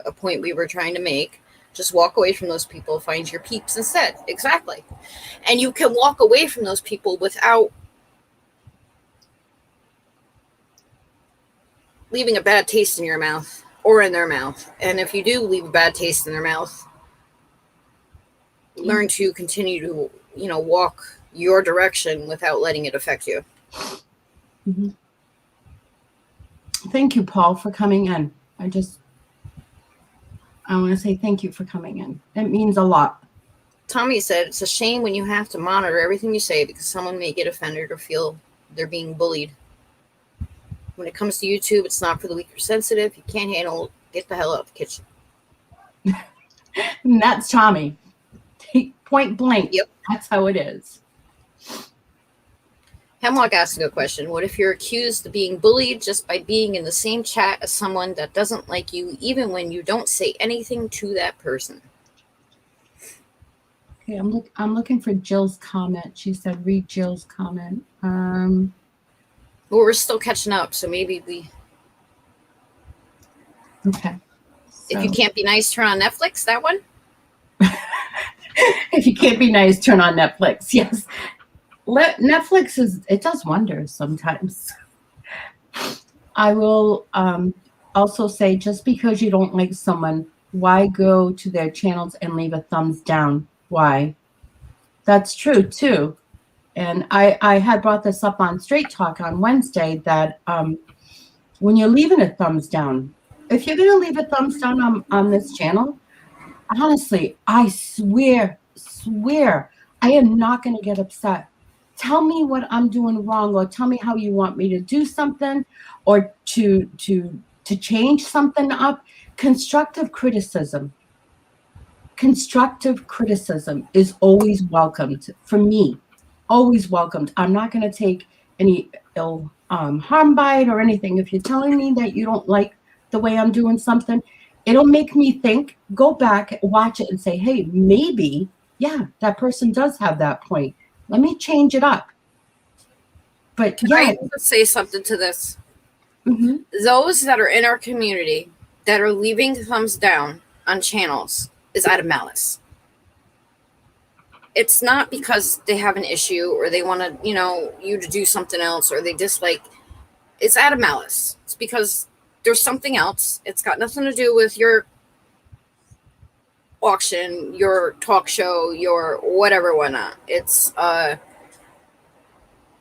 a point we were trying to make. Just walk away from those people. Find your peeps instead. Exactly. And you can walk away from those people without leaving a bad taste in your mouth or in their mouth. And if you do leave a bad taste in their mouth, learn to continue to, walk your direction without letting it affect you. Mm-hmm. Thank you, Paul, for coming in. I want to say thank you for coming in. It means a lot. Tommy said, it's a shame when you have to monitor everything you say because someone may get offended or feel they're being bullied. When it comes to YouTube, it's not for the weak or sensitive. If you can't handle it, get the hell out of the kitchen. And that's Tommy. Point blank. Yep. That's how it is. Hemlock asked a good question. What if you're accused of being bullied just by being in the same chat as someone that doesn't like you, even when you don't say anything to that person? Okay, I'm looking for Jill's comment. She said, read Jill's comment. Well, we're still catching up, so maybe we... Okay. So. If you can't be nice, turn on Netflix, that one? If you can't be nice, turn on Netflix. Yes. Netflix it does wonders sometimes. I will also say, just because you don't like someone, why go to their channels and leave a thumbs down? Why? That's true too. And I had brought this up on Straight Talk on Wednesday, that when you're leaving a thumbs down, if you're going to leave a thumbs down on this channel, honestly, I swear, I am not going to get upset. Tell me what I'm doing wrong, or tell me how you want me to do something, or to change something up. Constructive criticism is always welcomed for me. Always welcomed. I'm not going to take any ill harm by it or anything. If you're telling me that you don't like the way I'm doing something, it'll make me think, go back, watch it, and say, hey, maybe, yeah, that person does have that point. Let me change it up. But Can I say something to this? Mm-hmm. Those that are in our community that are leaving thumbs down on channels is out of malice. It's not because they have an issue or they want to, you to do something else, or they dislike. It's out of malice. It's because there's something else. It's got nothing to do with your auction, your talk show, your whatever, whatnot. It's I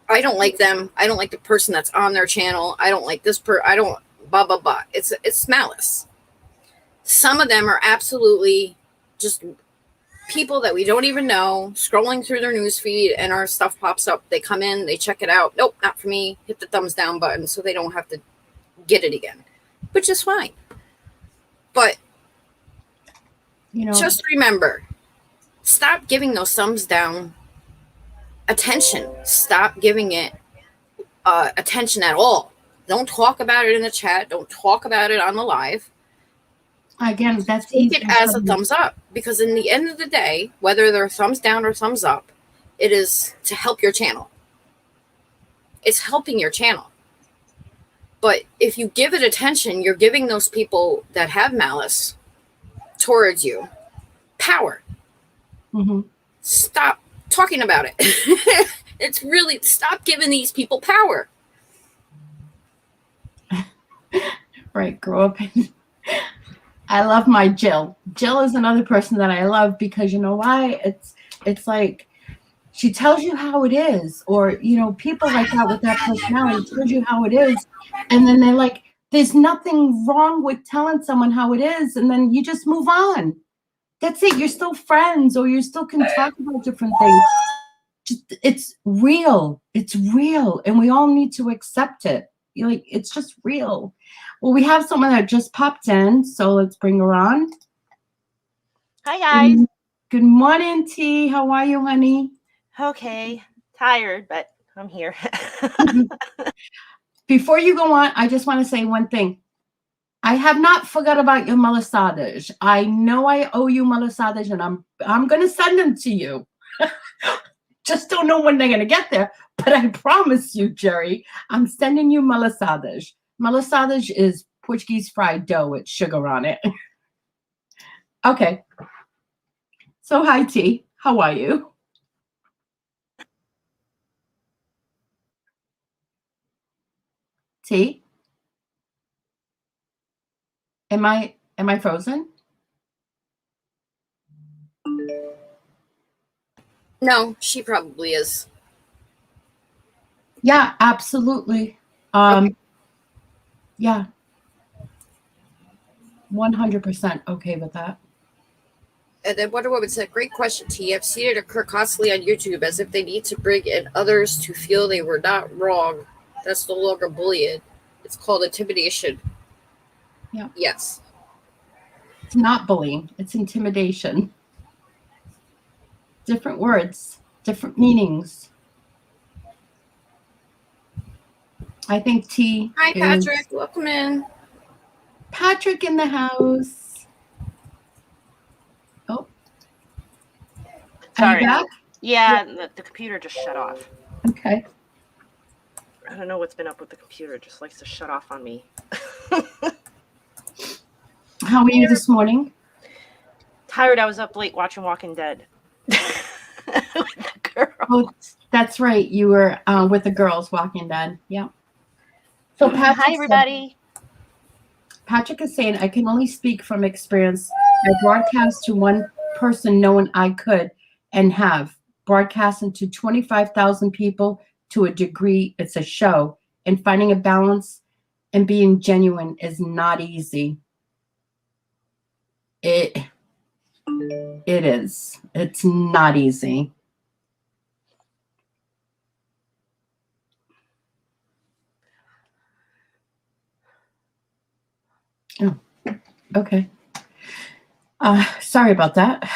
don't like them. I don't like the person that's on their channel. I don't like this I don't blah blah blah. It's malice. Some of them are absolutely just people that we don't even know, scrolling through their news feed, and our stuff pops up. They come in, they check it out. Nope, not for me. Hit the thumbs down button so they don't have to get it again, which is fine. But just remember, stop giving those thumbs down attention. Stop giving it attention at all. Don't talk about it in the chat. Don't talk about it on the live. Again, that's Take easy. it as a thumbs up, because in the end of the day, whether they're thumbs down or thumbs up, it is to help your channel. It's helping your channel. But if you give it attention, you're giving those people that have malice towards you power. Mm-hmm. Stop talking about it. It's really, stop giving these people power. Right, grow up. I love my Jill. Jill is another person that I love because you know why? It's like she tells you how it is, or people like that with that personality tells you how it is, and then they're like, there's nothing wrong with telling someone how it is, and then you just move on. That's it. You're still friends, or you still can talk about different things. It's real. It's real, and we all need to accept it. It's just real. Well, we have someone that just popped in, so let's bring her on. Hi, guys. Good morning, T. How are you, honey? Okay. Tired, but I'm here. Before you go on, I just want to say one thing. I have not forgot about your malasadas. I know I owe you malasadas, and I'm going to send them to you. Just don't know when they're going to get there, but I promise you, Jerry, I'm sending you malasadas. Malasadas is Portuguese fried dough with sugar on it. Okay. So, hi, T. How are you? T? Am I frozen? No, she probably is. Yeah, absolutely. Okay. Yeah. 100% okay with that. And then Wonder Woman said, great question, T. I've seen it occur constantly on YouTube as if they need to bring in others to feel they were not wrong. That's no longer bullying. It's called intimidation. Yeah. Yes. It's not bullying. It's intimidation. Different words, different meanings. I think T. Hi, Patrick. Welcome in. Patrick in the house. Oh. Sorry. Are you back? Yeah, the computer just shut off. Okay. I don't know what's been up with the computer. It just likes to shut off on me. How are you this morning? Tired. I was up late watching Walking Dead. With the girls. Oh, that's right. You were with the girls Walking Dead. Yeah. So Patrick Hi, everybody. Patrick is saying, I can only speak from experience. I broadcast to one person knowing I could and have broadcasting to 25,000 people to a degree. It's a show, and finding a balance and being genuine is not easy. It is. It's not easy. Oh, okay. Sorry about that.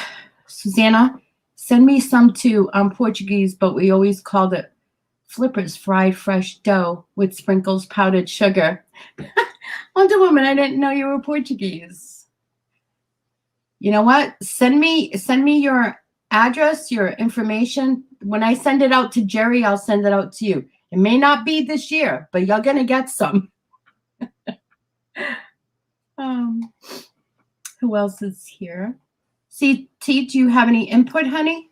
Susanna, send me some too. I'm Portuguese, but we always called it flippers, fried fresh dough with sprinkles, powdered sugar. Wonder Woman, I didn't know you were Portuguese. You know what? Send me your address, your information. When I send it out to Jerry, I'll send it out to you. It may not be this year, but you're gonna get some. Who else is here? CT, do you have any input, honey?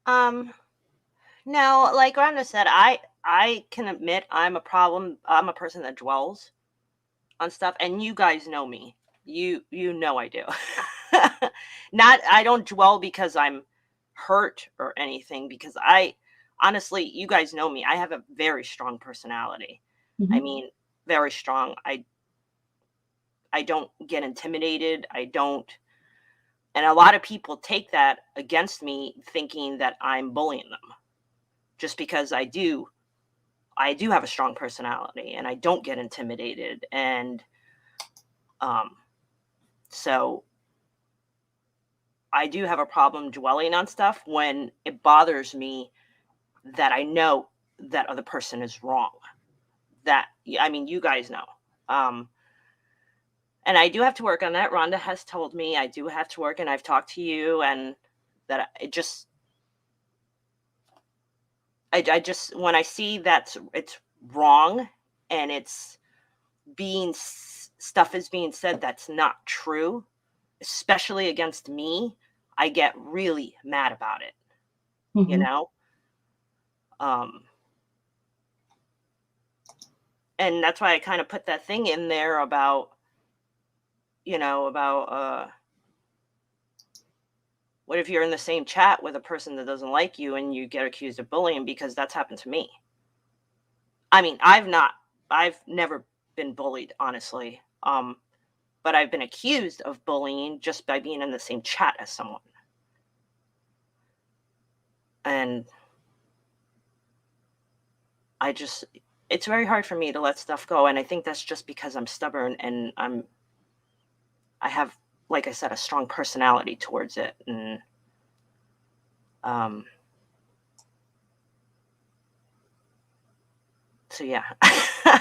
No, like Rhonda said, I can admit I'm a problem. I'm a person that dwells on stuff, and you guys know me. You know I do. I don't dwell because I'm hurt or anything, because honestly, you guys know me. I have a very strong personality. Mm-hmm. I mean, very strong. I don't get intimidated. I don't. And a lot of people take that against me, thinking that I'm bullying them, just because I do have a strong personality and I don't get intimidated. And so I do have a problem dwelling on stuff when it bothers me that I know that other person is wrong. That, I mean, you guys know. And I do have to work on that. Rhonda has told me I do have to work, and I've talked to you, and that it just, I just, when I see that it's wrong and it's stuff is being said that's not true, especially against me, I get really mad about it, Mhm. you know? And that's why I kind of put that thing in there about, what if you're in the same chat with a person that doesn't like you and you get accused of bullying, because that's happened to me. I mean, I've never been bullied, honestly. But I've been accused of bullying just by being in the same chat as someone. And it's very hard for me to let stuff go. And I think that's just because I'm stubborn and I have, like I said, a strong personality towards it. And, so yeah, I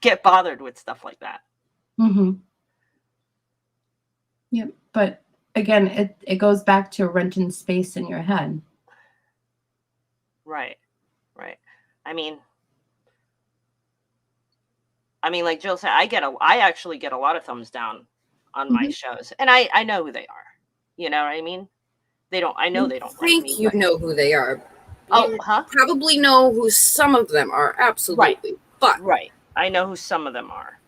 get bothered with stuff like that. Mm-hmm. Yep. But again, it goes back to renting space in your head. Right. I mean, like Jill said, I actually get a lot of thumbs down on my shows, and I know who they are. You know what I mean? I know they don't like me. You know who they are. Oh, huh? Probably know who some of them are. Absolutely. Right. Right. I know who some of them are.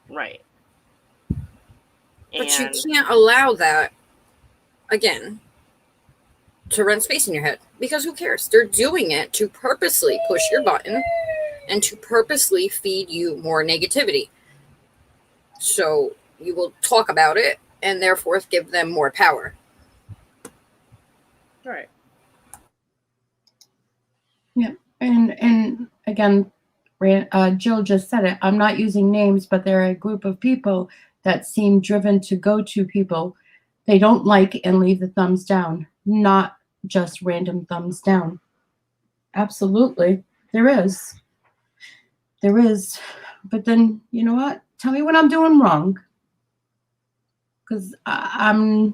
Right. But you can't allow that, again, to rent space in your head, because who cares? They're doing it to purposely push your button and to purposely feed you more negativity. So you will talk about it and therefore give them more power. Right. Yeah. And again, Jill just said it. I'm not using names, but they're a group of people that seem driven to go to people they don't like and leave the thumbs down, not just random thumbs down. Absolutely. There is. But then, you know what? Tell me when I'm doing wrong. Because I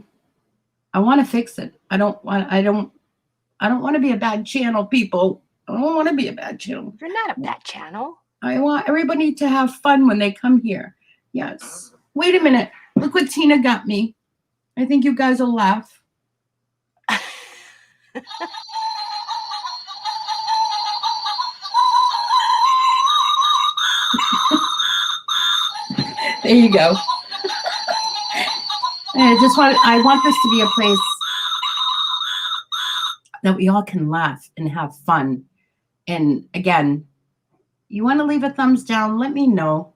want to fix it. I don't want to be a bad channel, people. I don't want to be a bad channel. You're not a bad channel. I want everybody to have fun when they come here. Yes. Wait a minute. Look what Tina got me. I think you guys will laugh. There you go. I want this to be a place that we all can laugh and have fun. And again, you want to leave a thumbs down, let me know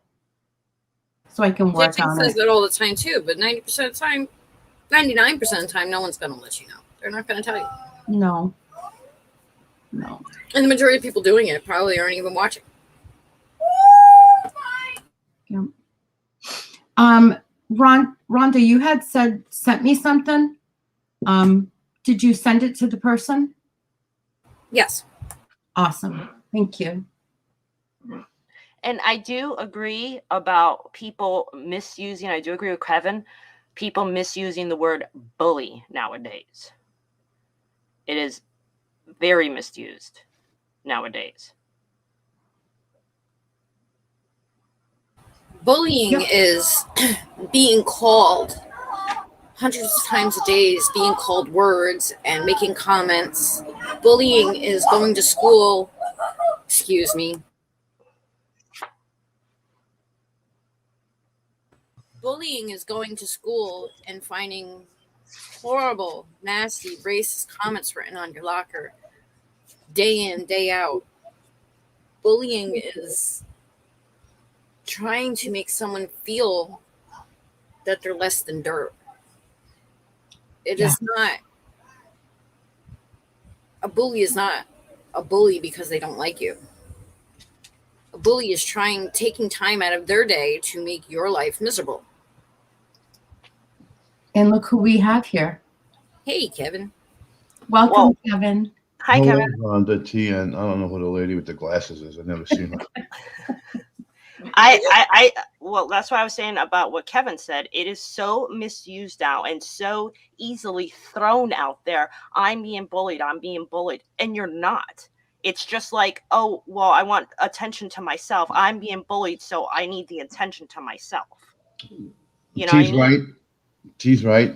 so I can work on it. Says that all the time too, but 90% of the time, 99% of the time, no one's going to let you know. They're not going to tell you. No. And the majority of people doing it probably aren't even watching. Yeah. Rhonda, you had sent me something. Did you send it to the person? Yes. Awesome. Thank you. And I do agree about people misusing. I do agree with Kevin. People misusing the word bully nowadays. It is very misused nowadays. Bullying is being called hundreds of times a day, is being called words and making comments. Bullying is going to school. Excuse me. Bullying is going to school and finding horrible, nasty, racist comments written on your locker day in, day out. Bullying is trying to make someone feel that they're less than dirt. It is not. A bully is not a bully because they don't like you. A bully is taking time out of their day to make your life miserable. And look who we have here. Hey, Kevin. Welcome, Kevin. Hi, Kevin. The T, and I don't know who the lady with the glasses is. I've never seen her. Well, that's what I was saying about what Kevin said. It is so misused now and so easily thrown out there. I'm being bullied. And you're not. It's just like, oh, well, I want attention to myself. I'm being bullied, so I need the attention to myself. You know what I T's mean? right. T's right.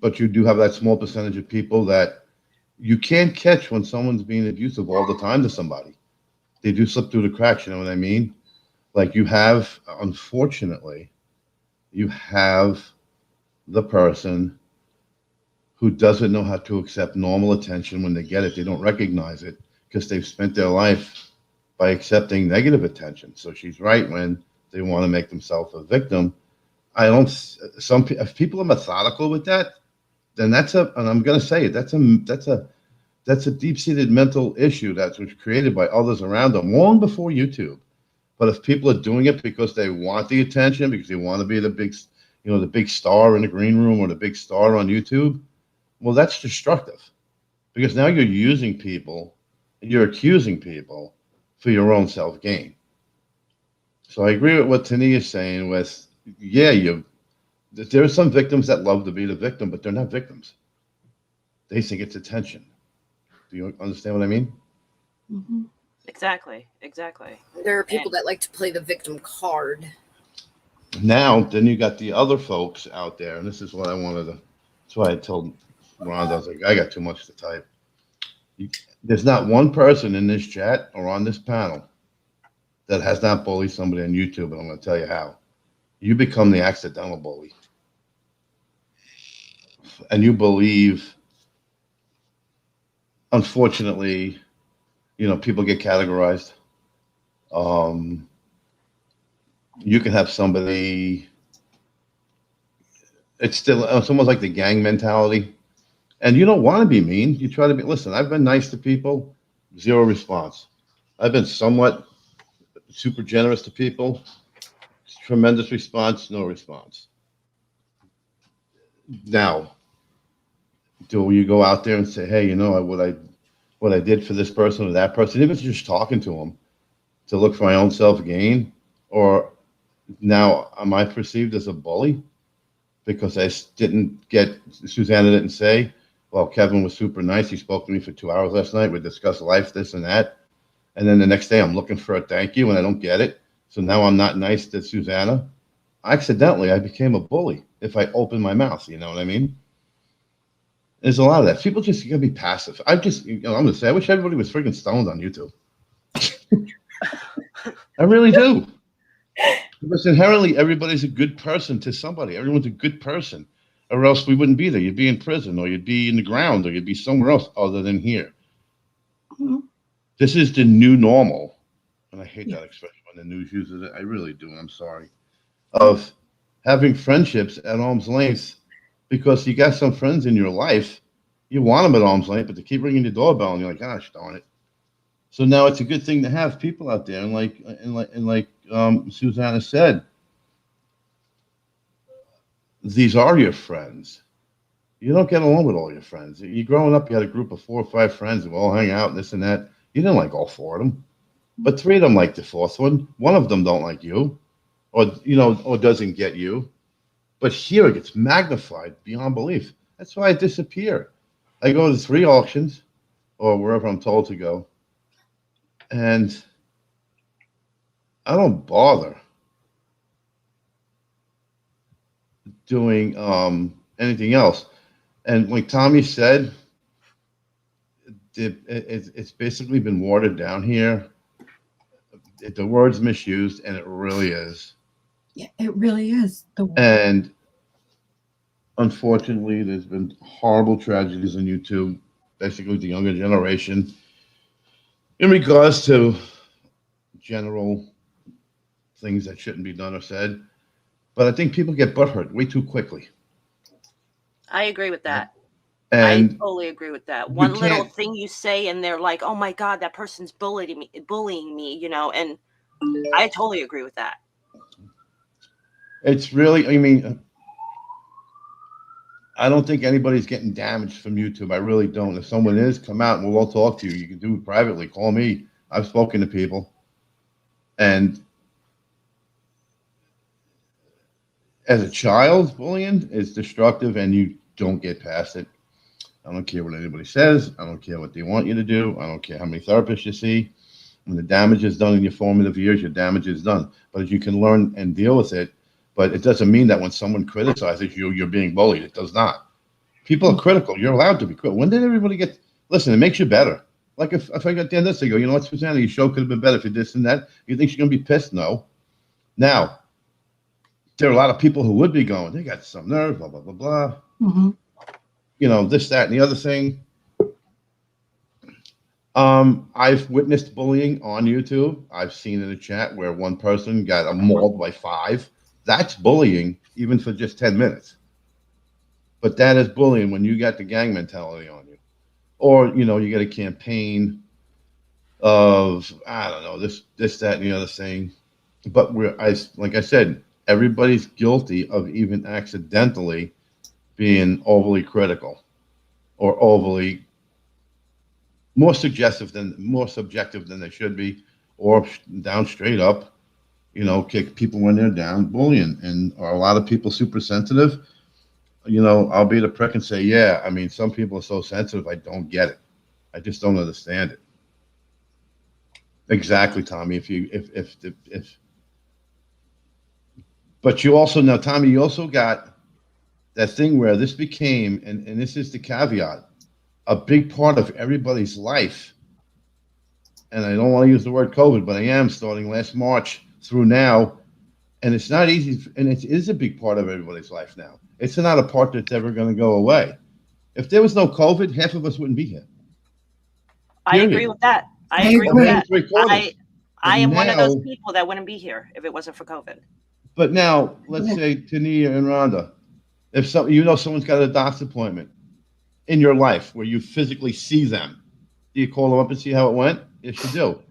But you do have that small percentage of people that you can't catch when someone's being abusive all the time to somebody. They do slip through the cracks. You know what I mean? Like you have, unfortunately, you have the person who doesn't know how to accept normal attention when they get it. They don't recognize it because they've spent their life by accepting negative attention. So she's right when they want to make themselves a victim. I don't. If people are methodical with that, then and I'm going to say it. That's a deep-seated mental issue that was created by others around them long before YouTube. But if people are doing it because they want the attention, because they want to be the big star in the green room or the big star on YouTube, well, that's destructive. Because now you're using people, you're accusing people for your own self-gain. So I agree with what Tani is saying with, there are some victims that love to be the victim, but they're not victims. They think it's attention. Do you understand what I mean? Mm-hmm. Exactly. There are people that like to play the victim card. Now, then you got the other folks out there, and this is what I wanted to. That's why I told Rhonda, I was like, I got too much to type. There's not one person in this chat or on this panel that has not bullied somebody on YouTube, and I'm going to tell you how. You become the accidental bully. And you believe, unfortunately, people get categorized. You can have somebody, it's almost like the gang mentality. And you don't want to be mean. You try to be, listen, I've been nice to people, zero response. I've been somewhat super generous to people, tremendous response, no response. Now, do you go out there and say, hey, what I did for this person or that person, even if it's just talking to them to look for my own self-gain, or now am I perceived as a bully because I didn't get, Susanna didn't say, well, Kevin was super nice. He spoke to me for 2 hours last night. We discussed life, this and that. And then the next day I'm looking for a thank you and I don't get it. So now I'm not nice to Susanna. Accidentally, I became a bully if I open my mouth. You know what I mean? There's a lot of that. People just gotta be passive. I'm gonna say, I wish everybody was freaking stoned on YouTube. I really do. Because inherently, everybody's a good person to somebody. Everyone's a good person, or else we wouldn't be there. You'd be in prison, or you'd be in the ground, or you'd be somewhere else other than here. Mm-hmm. This is the new normal, and I hate that expression when the news uses it. I really do, and I'm sorry. Of having friendships at arm's length, because you got some friends in your life, you want them at arm's length, but they keep ringing the doorbell, and you're like, gosh darn it. So now it's a good thing to have people out there, and like Susanna said, these are your friends. You don't get along with all your friends. You growing up, you had a group of 4 or 5 friends, and we all hang out and this and that. You didn't like all 4 of them, but 3 of them like the 4th one. One of them don't like you, or doesn't get you. But here it gets magnified beyond belief. That's why I disappear. I go to 3 auctions, or wherever I'm told to go, and I don't bother doing anything else. And like Tommy said, it's basically been watered down here. The word's misused, and it really is. Yeah, it really is. And unfortunately, there's been horrible tragedies on YouTube, basically the younger generation, in regards to general things that shouldn't be done or said. But I think people get butthurt way too quickly. I agree with that. And I totally agree with that. One little thing you say, and they're like, "Oh my God, that person's bullying me," and I totally agree with that. It's really, I mean, I don't think anybody's getting damaged from YouTube. I really don't. If someone is, come out and we'll all talk to you. You can do it privately. Call me. I've spoken to people. And as a child, bullying is destructive and you don't get past it. I don't care what anybody says. I don't care what they want you to do. I don't care how many therapists you see. When the damage is done in your formative years, your damage is done. But if you can learn and deal with it, but it doesn't mean that when someone criticizes you, you're being bullied. It does not. People are critical. You're allowed to be critical. When did everybody get, listen, it makes you better. Like if I got the end of this, they go, you know what, Susanna, your show could have been better if you this and that. You think she's going to be pissed? No. Now, there are a lot of people who would be going, they got some nerve, blah, blah, blah, blah. Mm-hmm. You know, this, that, and the other thing. I've witnessed bullying on YouTube. I've seen in a chat where one person got mauled by 5. That's bullying, even for just 10 minutes. But that is bullying when you got the gang mentality on you. Or, you know, you get a campaign of, I don't know, this, that, and the other thing. But like I said, everybody's guilty of even accidentally being overly critical or overly more subjective than they should be, or down straight up, you know, kick people when they're down, bullying. And are a lot of people super sensitive? You know, I'll be the prick and say, yeah, I mean, some people are so sensitive, I don't get it. I just don't understand it. Exactly, Tommy. But you also, now, Tommy, you also got that thing where this became, and this is the caveat, a big part of everybody's life. And I don't want to use the word COVID, but I am, starting last March through now. And it's not easy, and it is a big part of everybody's life now. It's not a part that's ever going to go away. If there was no COVID, half of us wouldn't be here. I agree with that. I agree with that. I am one of those people that wouldn't be here if it wasn't for COVID. But now, let's say Tania and Rhonda, if someone's got a doctor's appointment in your life where you physically see them, do you call them up and see how it went? Yes, you do.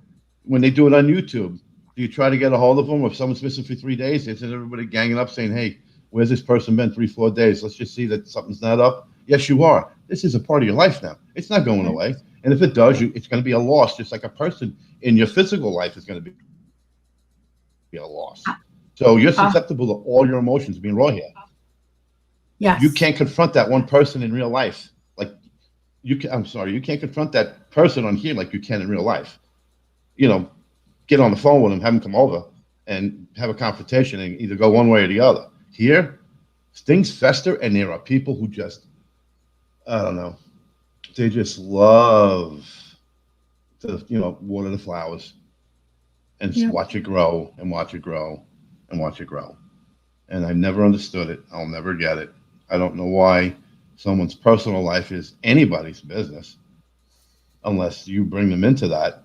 When they do it on YouTube, do you try to get a hold of them? If someone's missing for 3 days, isn't everybody ganging up saying, hey, where's this person been 3-4 days? Let's just see that something's not up. Yes, you are. This is a part of your life now. It's not going away. And if it does, it's going to be a loss, just like a person in your physical life is going to be a loss. So you're susceptible to all your emotions being raw here. Yes. You can't confront that one person in real life. You can't confront that person on here like you can in real life. You know, get on the phone with them, have them come over and have a confrontation and either go one way or the other. Here, things fester, and there are people who just, I don't know, they just love to, water the flowers and watch it grow and watch it grow and watch it grow. And I never understood it. I'll never get it. I don't know why someone's personal life is anybody's business unless you bring them into that.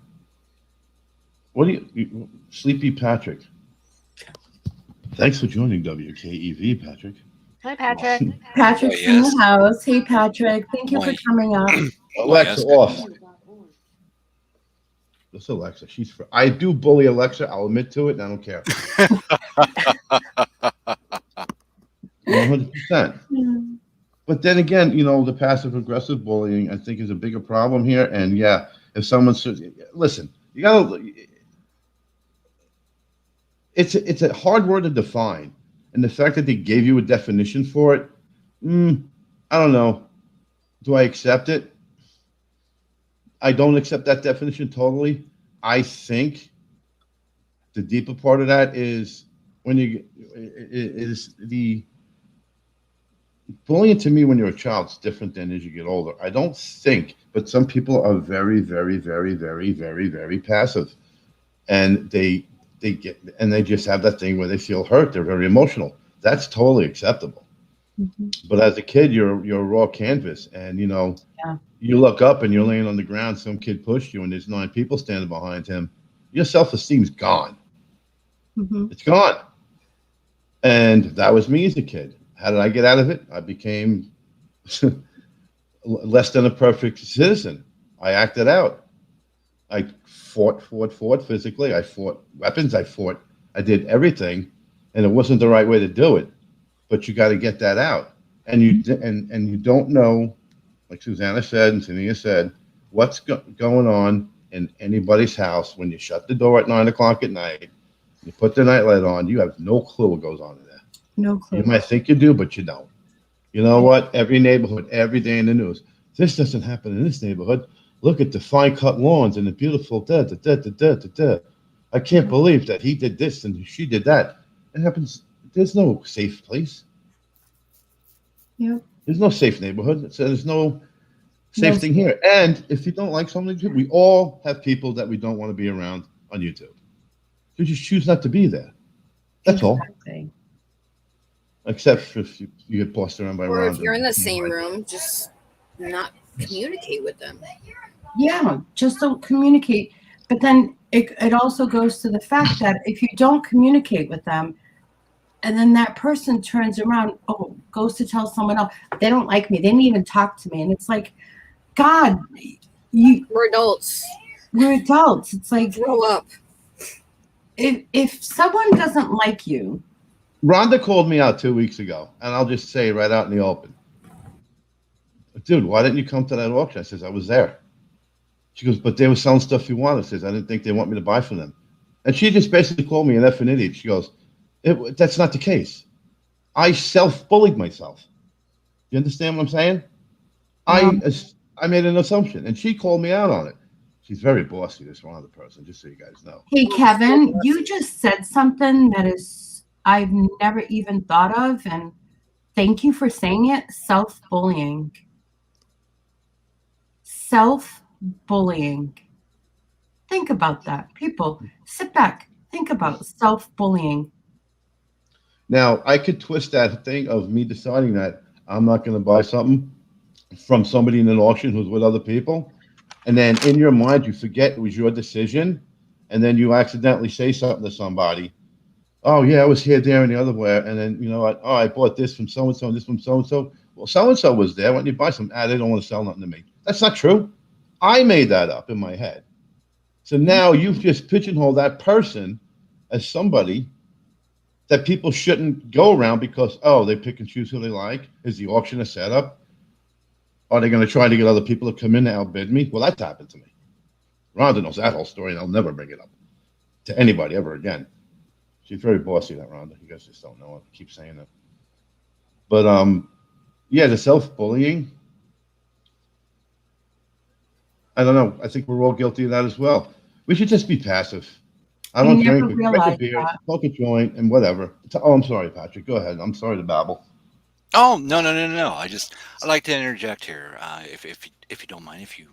What do you Sleepy Patrick? Thanks for joining WKEV, Patrick. Hi, Patrick. Patrick's in the house. Hey, Patrick. Thank you for coming up. Alexa off. This Alexa, she's for. I do bully Alexa. I'll admit to it, and I don't care. 100%. But then again, the passive aggressive bullying I think is a bigger problem here. And yeah, if someone says, listen, you gotta. It's a hard word to define, and the fact that they gave you a definition for it, I don't know. Do I accept it? I don't accept that definition totally. I think the deeper part of that is is the bullying. To me, when you're a child, it's different than as you get older. I don't think, but some people are very, very, very, very, very, very passive, and they just have that thing where they feel hurt. They're very emotional. That's totally acceptable. Mm-hmm. But as a kid, you're a raw canvas, and you look up and you're laying on the ground. Some kid pushed you, and there's 9 people standing behind him. Your self-esteem's gone. Mm-hmm. It's gone. And that was me as a kid. How did I get out of it? I became less than a perfect citizen. I acted out. I fought physically. I fought weapons. I did everything, and it wasn't the right way to do it. But you got to get that out, and you don't know, like Susanna said and Tania said, what's going on in anybody's house when you shut the door at 9 o'clock at night. You put the nightlight on. You have no clue what goes on in there. No You clue. might think you do, but you don't. You know what? Every neighborhood, every day in the news. This doesn't happen in this neighborhood. Look at the fine cut lawns and the beautiful da da da da da da da. I can't Mhm. believe that he did this and she did that. It happens. There's no safe place. Yeah. There's no safe neighborhood. So there's no No. safe thing here. And if you don't like something, we all have people that we don't want to be around on YouTube. You just choose not to be there. That's all. Exactly. Except if you get bossed around by Or if Rhonda. you're in the same room, just not communicate with them. Yeah, just don't communicate. But then it also goes to the fact that if you don't communicate with them, and then that person turns around, goes to tell someone else, they don't like me. They didn't even talk to me. And it's like, God, We're adults. we're adults. It's like, Grow up. if someone doesn't like you, Rhonda called me out 2 weeks ago, and I'll just say right out in the open, dude, why didn't you come to that auction? I says, I was there. She goes, but they were selling stuff you wanted. I says, I didn't think they want me to buy from them. And she just basically called me an effing idiot. She goes, that's not the case. I self-bullied myself. You understand what I'm saying? Um, I made an assumption, and she called me out on it. She's very bossy, this Rhonda person, just so you guys know. hey, Kevin, you just said something that is I've never even thought of, and thank you for saying it. Self-bullying. Self-bullying. Think about that. People, sit back. Think about self-bullying. Now, I could twist that thing of me deciding that I'm not going to buy something from somebody in an auction who's with other people. And then in your mind, you forget it was your decision. And then you accidentally say something to somebody. Oh, yeah, I was here, there, and the other way. And then, you know what? Oh, I bought this from so and so, this from so and so. Well, so and so was there. When you buy something, they don't want to sell nothing to me. That's not true. I made that up in my head. So now you've just pigeonholed that person as somebody that people shouldn't go around because, oh, they pick and choose who they like. Is the auction a setup? Are they going to try to get other people to come in and outbid me? Well, that's happened to me. Rhonda knows that whole story, and I'll never bring it up to anybody ever again. She's very bossy, that Rhonda. You guys just don't know it. I keep saying it. But yeah, the self-bullying. I don't know. I think we're all guilty of that as well. We should just be passive. I don't never drink. We drink a realized beer, that. smoke a joint, and whatever. Oh, I'm sorry, Patrick. Go ahead. I'm sorry to babble. Oh, no. I'd like to interject here, if you don't mind, if you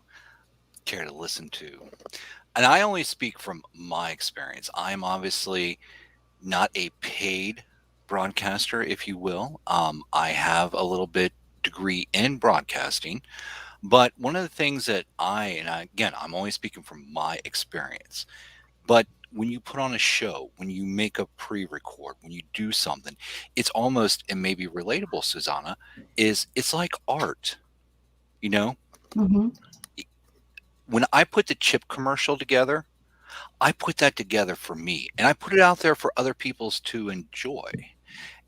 care to listen to. And I only speak from my experience. I'm obviously not a paid broadcaster, if you will. I have a little bit degree in broadcasting, but one of the things that again, I'm only speaking from my experience. But when you put on a show, when you make a pre-record, when you do something, it's almost, and maybe relatable, Susanna, it's like art. You know, Hmm. when I put the chip commercial together, I put that together for me, and I put it out there for other people's to enjoy.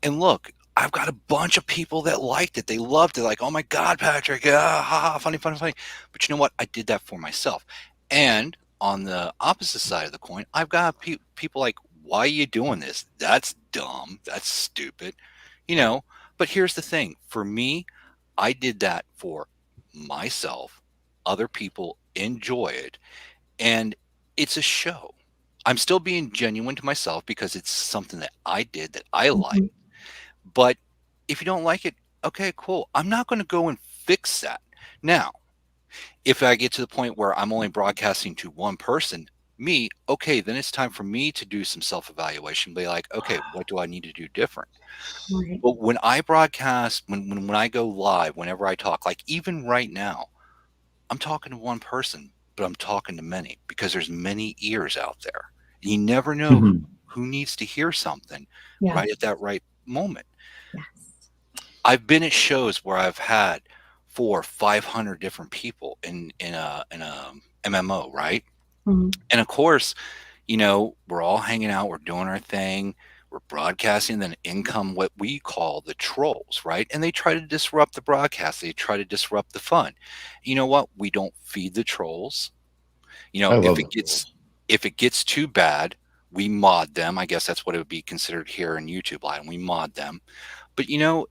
And look, I've got a bunch of people that liked it. They loved it. Like, oh my God, Patrick, funny, funny, funny. But you know what? I did that for myself. And on the opposite side of the coin, I've got people like, why are you doing this? That's dumb. That's stupid. You know, but here's the thing. For me, I did that for myself. Other people enjoy it. And it's a show. I'm still being genuine to myself because it's something that I did that I like. But if you don't like it, okay, cool. I'm not going to go and fix that. Now, if I get to the point where I'm only broadcasting to one person, me, okay, then it's time for me to do some self-evaluation, be like, okay, what do I need to do different? Right. But when I broadcast, when I go live, whenever I talk, like even right now, I'm talking to one person, but I'm talking to many because there's many ears out there. You never know who needs to hear something Yes. right at that right moment. Yes. I've been at shows where I've had 400, 500 different people in a MMO, right? Mhm. And of course, you know, we're all hanging out, we're doing our thing, we're broadcasting, then in come what we call the trolls, right? And they try to disrupt the broadcast, they try to disrupt the fun. You know what? We don't feed the trolls. You know, I if love it it. gets if it gets too bad, We mod them. I guess that's what it would be considered here in YouTube land. We mod them. But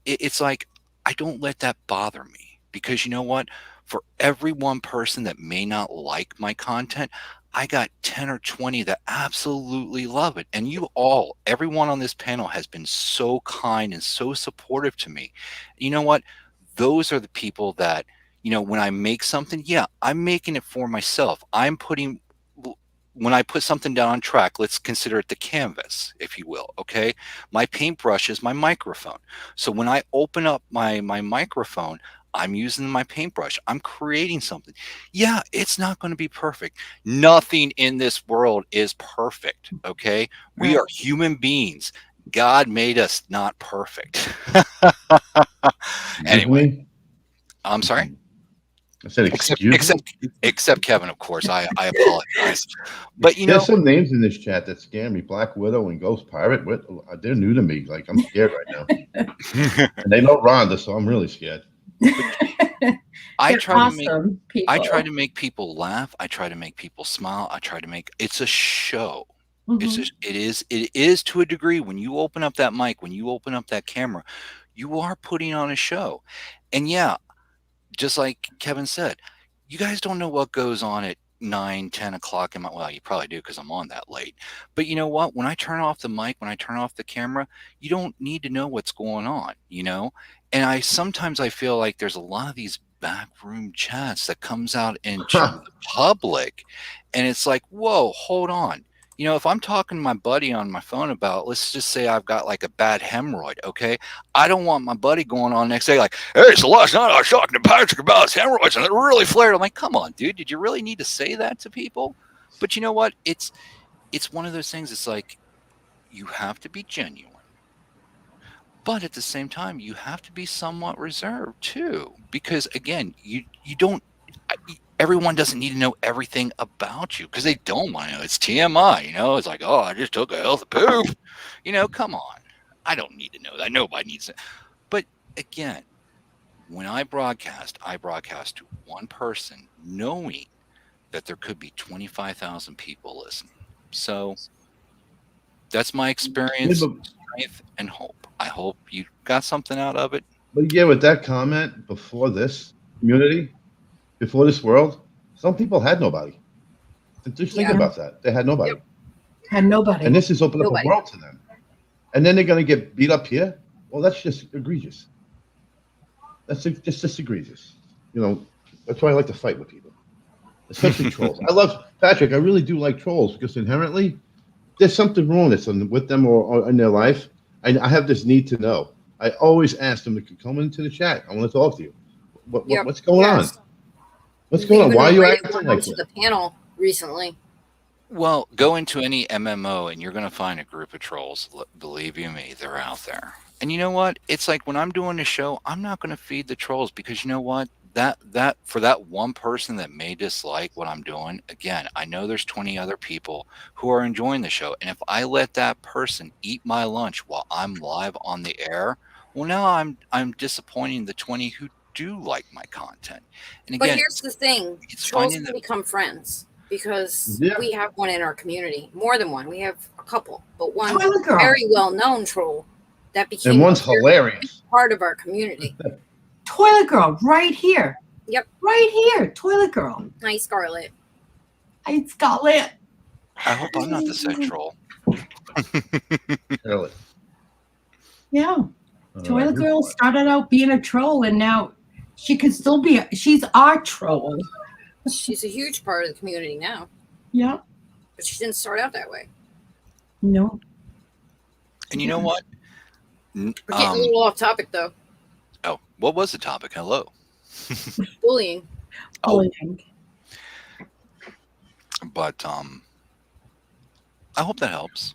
it's like I don't let that bother me because you know what? For every one person that may not like my content, I got 10 or 20 that absolutely love it. And everyone on this panel has been so kind and so supportive to me. You know what? Those are the people that, when I make something, yeah, I'm making it for myself. When I put something down on track, let's consider it the canvas, if you will. Okay. My paintbrush is my microphone. So when I open up my microphone, I'm using my paintbrush. I'm creating something. Yeah, it's not going to be perfect. Nothing in this world is perfect. Okay. We Right. are human beings. God made us not perfect. Excuse Anyway, me? I'm sorry. I said, Except, excuse me? except Kevin, of course. I apologize. But There's some names in this chat that scare me. Black Widow and Ghost Pirate. They're new to me. Like, I'm scared right now. And they know Rhonda, so I'm really scared. I They're try to make awesome people. I try to make people laugh. I try to make people smile. It's a show. Mhm. It is to a degree. When you open up that mic, when you open up that camera, you are putting on a show. And yeah, just like Kevin said, you guys don't know what goes on at 9, 10 o'clock well, you probably do because I'm on that late. But you know what? When I turn off the mic, when I turn off the camera, you don't need to know what's going on, And sometimes I feel like there's a lot of these backroom chats that comes out into the public, and it's like, whoa, hold on. If I'm talking to my buddy on my phone about, let's just say I've got like a bad hemorrhoid, okay? I don't want my buddy going on next day like, hey, so last night I was talking to Patrick about his hemorrhoids and it really flared. I'm like, come on, dude, did you really need to say that to people? But you know what? It's one of those things. It's like you have to be genuine, but at the same time, you have to be somewhat reserved too, because again, you don't. Everyone doesn't need to know everything about you because they don't want to know. It's TMI, It's like, oh, I just took a healthy poop. Come on. I don't need to know that. Nobody needs it. But again, when I broadcast to one person knowing that there could be 25,000 people listening. So that's my experience, strength, and hope. I hope you got something out of it. But yeah, with that comment, before this community, before this world, some people had nobody. Just think about that. They had nobody. Yep. Had nobody. And this has opened up Nobody. a world to them. And then they're going to get beat up here? Well, that's just egregious. That's just egregious. That's why I like to fight with people, especially trolls. I love, Patrick, I really do like trolls because inherently there's something wrong with them or in their life. I have this need to know. I always ask them to come into the chat. I want to talk to you. What's going on? What's going on? Why are you acting like to this? the panel recently? Well, go into any MMO and you're going to find a group of trolls. Believe you me, they're out there. And you know what? It's like when I'm doing a show, I'm not going to feed the trolls because you know what? That for that one person that may dislike what I'm doing, again, I know there's 20 other people who are enjoying the show. And if I let that person eat my lunch while I'm live on the air, well, now I'm disappointing the 20 who do like my content. And again, But here's the thing: trolls can become friends because we have one in our community, more than one. We have a couple, but one very well-known troll that became and one's hilarious part of our community. Toilet Girl, right here. Yep, right here. Toilet Girl. Hi, Scarlett. Hi, Scarlett. I hope I'm not the said troll. Yeah. Toilet Girl started out being a troll, and now she could still be. She's our troll. She's a huge part of the community now. Yeah. But she didn't start out that way. No. And you know what? We're getting a little off topic, though. Oh, what was the topic? Hello. Bullying. Bullying. But I hope that helps.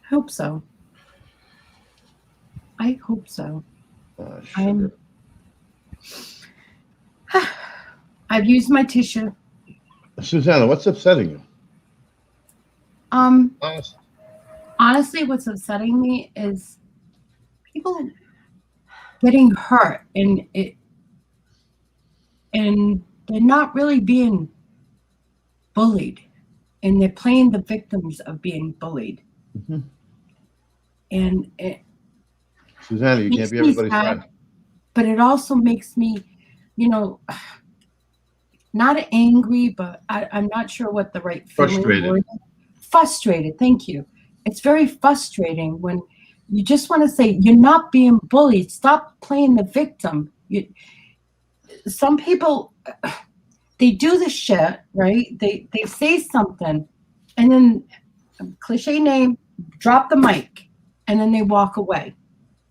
Hope so. I hope so. I've used my tissue. Susanna, what's upsetting you? Honestly, what's upsetting me is people getting hurt and they're not really being bullied. and they're playing the victims of being bullied. Mhm. And it Susanna, you can't makes be me everybody's sad, friend. but it also makes me, you know, not angry, but I'm not sure what the right feeling Frustrated. word is. Frustrated, thank you. It's very frustrating when you just want to say, you're not being bullied. Stop playing the victim. Some people, they do the shit, right? They say something, and then, cliche name, drop the mic, and then they walk away.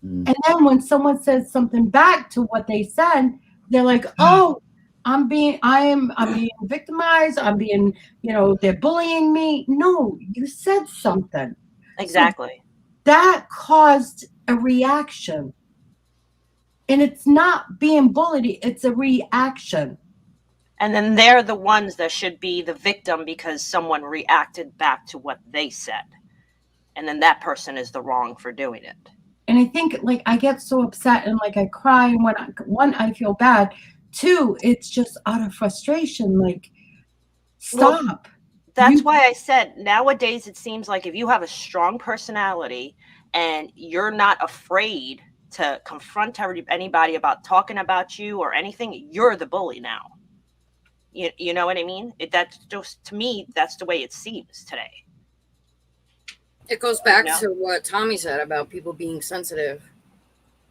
Mm. And then when someone says something back to what they said, they're like, "Oh, I'm being victimized. I'm being, they're bullying me." No, you said something. So Exactly. that caused a reaction. And it's not being bullied, it's a reaction. And then they're the ones that should be the victim because someone reacted back to what they said. And then that person is the wrong for doing it. And I think, like, I get so upset and like I cry, and one, I feel bad. Two, it's just out of frustration. Like, Well, stop. that's You why I said nowadays it seems like if you have a strong personality and you're not afraid to confront anybody about talking about you or anything, you're the bully now. You know what I mean? That's just, to me, that's the way it seems today. It goes back No. to what Tommy said about people being sensitive.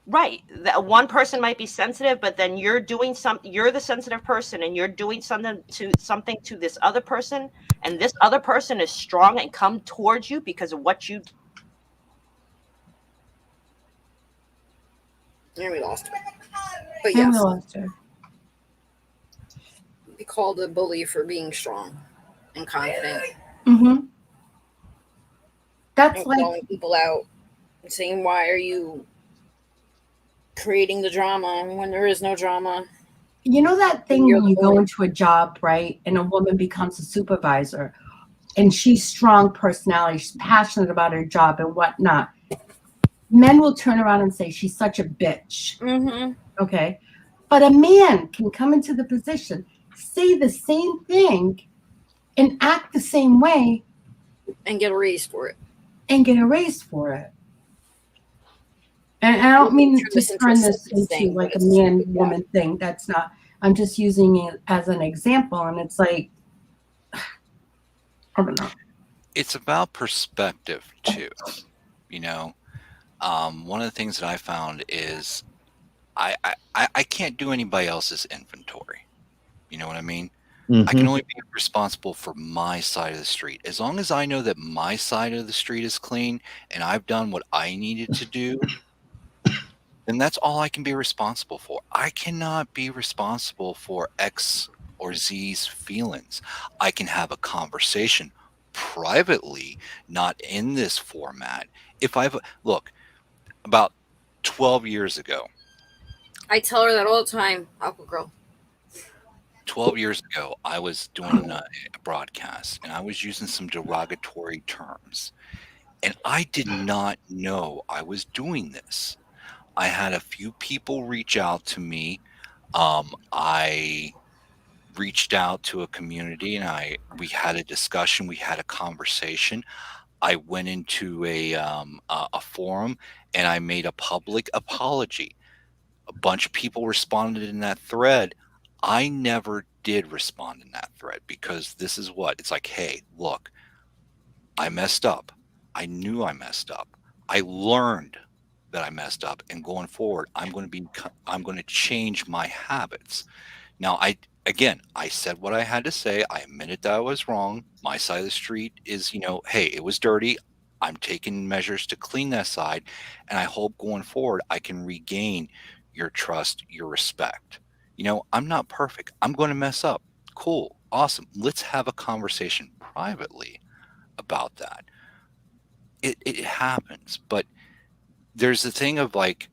Right. That one person might be sensitive, but then you're the sensitive person and you're doing something to this other person, and this other person is strong and come towards you because of what you. Yeah, we lost her. But and we yes, lost her. be called a bully for being strong and confident Mm-hmm. That's and like, calling people out and saying, "Why are you creating the drama when there is no drama?" that thing You're when the you go bully. into a job, right? And a woman becomes a supervisor, and she's strong personality, she's passionate about her job and whatnot. Men will turn around and say she's such a bitch. Mm-hmm. Okay. But a man can come into the position, say the same thing, and act the same way, And get a raise for it. and get a raise for it. And I don't mean to This turn this into into like a man woman thing. That's not, I'm just using it as an example. And it's like, I don't know. It's about perspective too. You know, one of the things that I found is I can't do anybody else's inventory. You know what I mean? I can Mhm. only be responsible for my side of the street. As long as I know that my side of the street is clean and I've done what I needed to do, then that's all I can be responsible for. I cannot be responsible for X or Z's feelings. I can have a conversation privately, not in this format. If I've look, about 12 years ago, I tell her that all the time, Aqua Girl. 12 years ago, I was doing a broadcast and I was using some derogatory terms. And I did not know I was doing this. I had a few people reach out to me. I reached out to a community and we had a discussion, we had a conversation. I went into a forum and I made a public apology. A bunch of people responded in that thread. I never did respond in that thread because this is what it's like. Hey, look, I messed up. I knew I messed up. I learned that I messed up, and going forward, I'm going to change my habits. Now, I said what I had to say. I admitted that I was wrong. My side of the street is, hey, it was dirty. I'm taking measures to clean that side, and I hope going forward I can regain your trust, your respect. I'm not perfect. I'm going to mess up. Cool. Awesome. Let's have a conversation privately about that. It happens, but there's the thing of like,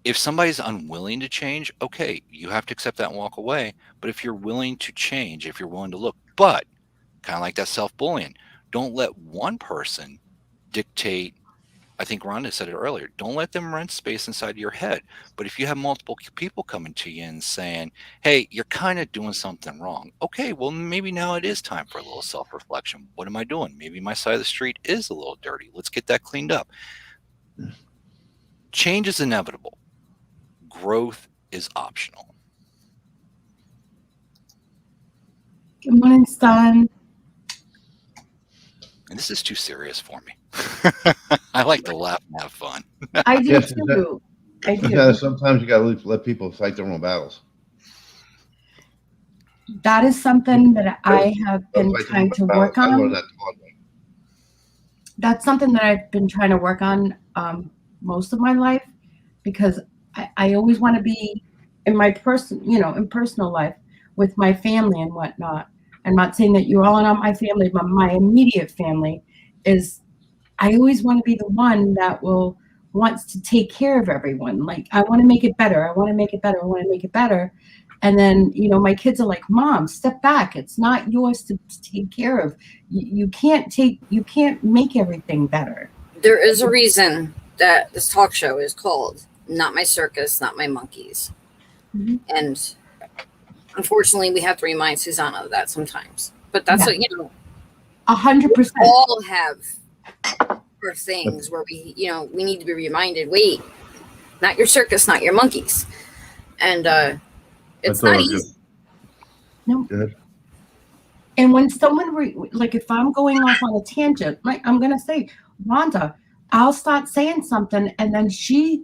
if somebody's unwilling to change, okay, you have to accept that and walk away. But if you're willing to change, if you're willing to look, but kind of like that self bullying, don't let one person dictate I think Rhonda said it earlier. Don't let them rent space inside your head. But if you have multiple people coming to you and saying, hey, you're kind of doing something wrong. Okay, well, maybe now it is time for a little self-reflection. What am I doing? Maybe my side of the street is a little dirty. Let's get that cleaned up. Change is inevitable. Growth is optional. Good morning, Stan. And this is too serious for me. I like to laugh and have fun. I do Yes, too. I do. Yeah, sometimes you got to let people fight their own battles. That is something that I have been trying to work I learned on. that the hard way. That's something that I've been trying to work on most of my life, because I always want to be in my in personal life with my family and whatnot. I'm not saying that you're all not my family, but my immediate family is. I always want to be the one that wants to take care of everyone. Like, I want to make it better. I want to make it better. I want to make it better. And then, my kids are like, Mom, step back. It's not yours to take care of. You can't make everything better. There is a reason that this talk show is called Not My Circus, Not My Monkeys. Mm-hmm. And unfortunately, we have to remind Susanna of that sometimes. But that's what, 100%. all have our things where we need to be reminded, wait, not your circus, not your monkeys. And it's not easy. No. Good. And when someone, if I'm going off on a tangent, I'm going to say, Rhonda, I'll start saying something, and then she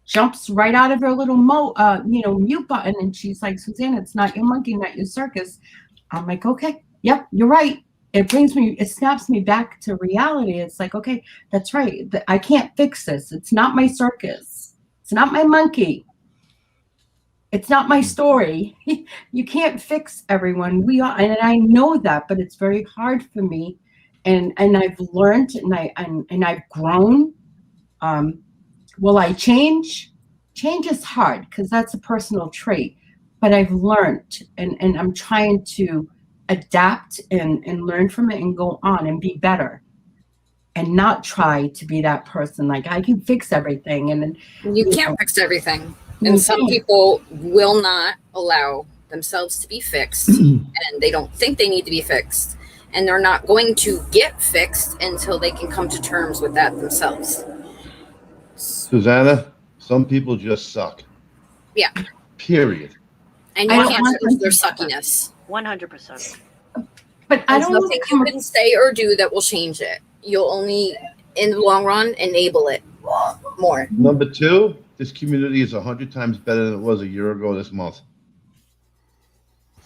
jumps right out of her little mute button, and she's like, Susanna, it's not your monkey, not your circus. I'm like, okay, yep, you're right. It snaps me back to reality. It's like, okay, that's right. I can't fix this. It's not my circus. It's not my monkey. It's not my story. You can't fix everyone. And I know that, but it's very hard for me. And I've learned, and I've grown. Will I change? Change is hard because that's a personal trait. But I've learned, and I'm trying to adapt and learn from it and go on and be better, and not try to be that person. Like, I can fix everything, and you can't fix everything. And some people will not allow themselves to be fixed, and they don't think they need to be fixed, and they're not going to get fixed until they can come to terms with that themselves. Susanna, some people just suck. Yeah. Period. And you can't change their suckiness. 100%. But I There's don't nothing you can say or do that will change it. You'll only, in the long run, enable it more. Number two, this community is 100 times better than it was a year ago this month.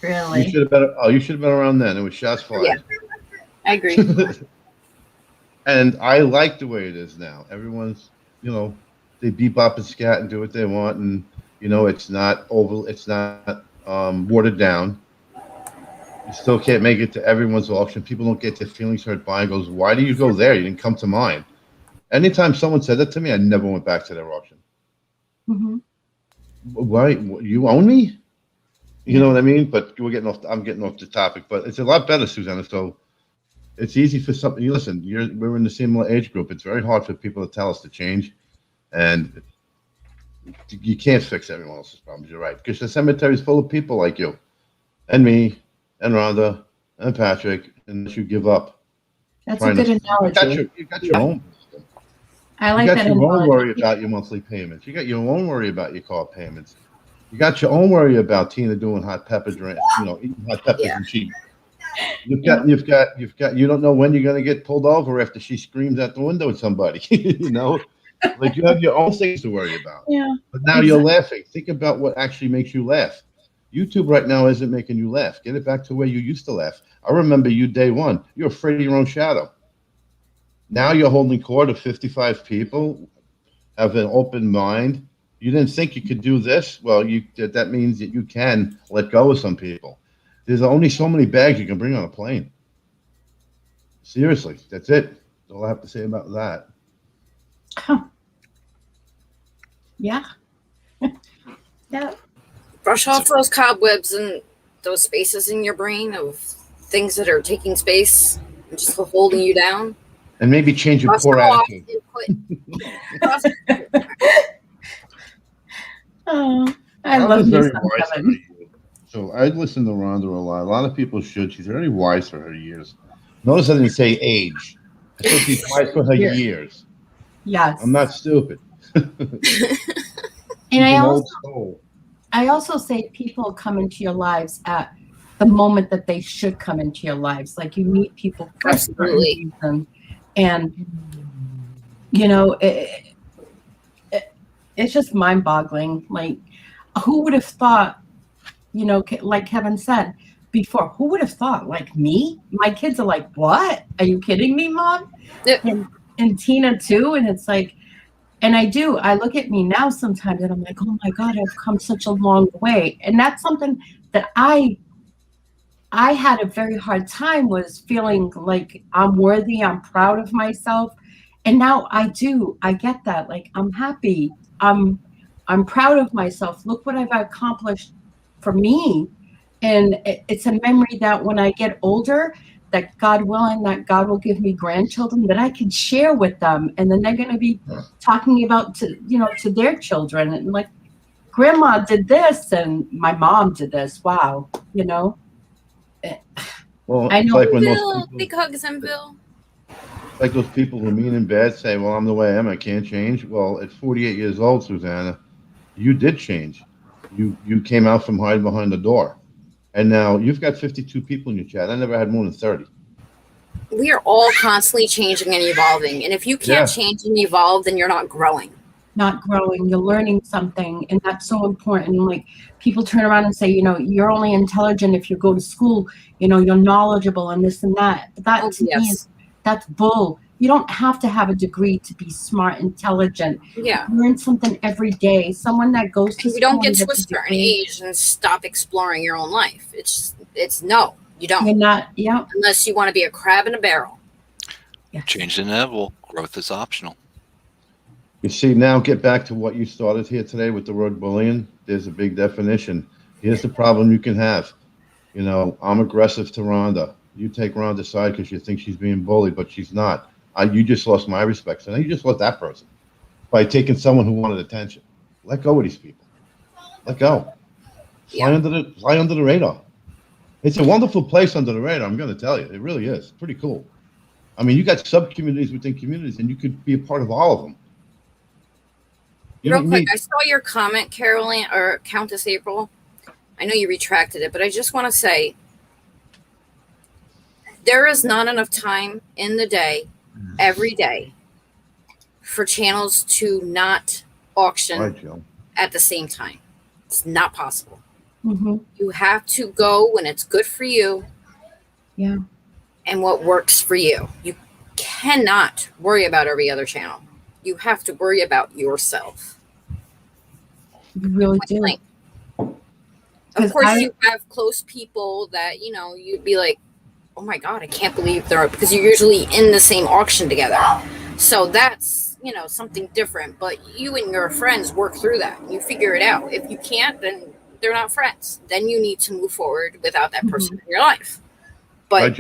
Really? You should have been around then. It was shots fired. Yeah, I agree. And I like the way it is now. Everyone's, they bebop and scat and do what they want, and it's not watered down. You still can't make it to everyone's auction. People don't get their feelings hurt by and goes, why do you go there? You didn't come to mine. Anytime someone said that to me, I never went back to their auction. Mm-hmm. Why? You own me? You know what I mean? But I'm getting off the topic, but it's a lot better, Susanna. So it's easy for something. Listen, we're in the similar age group. It's very hard for people to tell us to change, and you can't fix everyone else's problems. You're right, because the cemetery is full of people like you, and me, and Rhonda, and Patrick, unless you give up. That's a good analogy. You got your own. I like that. You got your own worry about your monthly payments. You got your own worry about your car payments. You got your own worry about Tina doing hot pepper drink, eating hot peppers and cheese. You've got. You don't know when you're gonna get pulled over after she screams out the window at somebody. Like, you have your own things to worry about. Yeah. But now you're laughing. Think about what actually makes you laugh. YouTube right now isn't making you laugh. Get it back to where you used to laugh. I remember you day one. You're afraid of your own shadow. Now you're holding court of 55 people, have an open mind. You didn't think you could do this? Well, that means that you can let go of some people. There's only so many bags you can bring on a plane. Seriously, that's it. That's all I have to say about that. Huh. Yeah. Yeah. Brush off those cobwebs and those spaces in your brain of things that are taking space and just holding you down. And maybe change your Cross poor it off attitude. and put Oh, I love Rhonda's me very some wise for her Kevin. years. So I listen to Rhonda a lot. A lot of people should. She's very wise for her years. Notice I didn't say age. I said she's wise for her Yeah. years. Yes. I'm not stupid. And She's I an also old soul. I also say people come into your lives at the moment that they should come into your lives. Like you meet people for a certain Absolutely. reason, and you know it's just mind-boggling. Like, who would have thought? You know, like Kevin said before, who would have thought? Like me, my kids are like, "What? Are you kidding me, Mom?" Yeah. And Tina too. And it's like, and I do. I look at me now sometimes, and I'm like, "Oh my God, I've come such a long way." And that's something that I had a very hard time, was feeling like I'm worthy, I'm proud of myself. And now I do. I get that. Like, I'm happy. I'm proud of myself. Look what I've accomplished for me. And it's a memory that when I get older, that God willing, that God will give me grandchildren that I can share with them. And then they're going to be talking about to their children, and like, grandma did this and my mom did this. Wow. Well, I it's know. like when those Bill, people, big hugs and Bill. it's like those people who mean in bed say, "Well, I'm the way I am. I can't change." Well, at 48 years old, Susanna, you did change. You came out from hiding behind the door, and now you've got 52 people in your chat. I never had more than 30. We are all constantly changing and evolving. And if you can't Yeah. change and evolve, then you're not growing. Not growing, you're learning something, and that's so important. Like, people turn around and say, you're only intelligent if you go to school, you're knowledgeable and this and that. But that to me is, that's bull. You don't have to have a degree to be smart, intelligent. Yeah. You learn something every day. Someone that goes to You don't get to and a gets certain degree, age and stop exploring your own life. It's no, you don't. you're not. Yeah. Unless you want to be a crab in a barrel. Yes. Change is inevitable. Growth is optional. You see, now get back to what you started here today with the word bullying. There's a big definition. Here's the problem you can have. I'm aggressive to Rhonda. You take Rhonda's side because you think she's being bullied, but she's not. You just lost my respect. So now you just lost that person by taking someone who wanted attention. Let go of these people. Let go. Fly under the radar. It's a wonderful place under the radar, I'm going to tell you. It really is. Pretty cool. I mean, you got sub-communities within communities, and you could be a part of all of them. Real quick, I saw your comment, Caroline or Countess April. I know you retracted it, but I just want to say there is not enough time in the day, every day, for channels to not auction at the same time. It's not possible. Mm-hmm. You have to go when it's good for you. Yeah. And what works for you. You cannot worry about every other channel. You have to worry about yourself. You really do. Of course, you have close people that, you'd be like, oh my God, I can't believe they're, because you're usually in the same auction together. So that's, something different. But you and your friends work through that. You figure it out. If you can't, then they're not friends. Then you need to move forward without that person in your life. But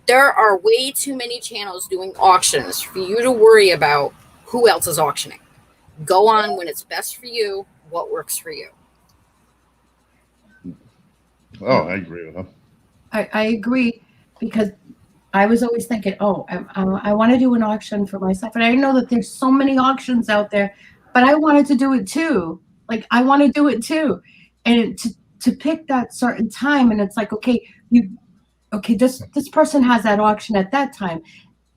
there are way too many channels doing auctions for you to worry about who else is auctioning. Go on when it's best for you, what works for you. Oh, I agree with her. I agree, because I was always thinking, I want to do an auction for myself. And I know that there's so many auctions out there, but I wanted to do it too. Like, I want to do it too. And to pick that certain time, and it's like, this person has that auction at that time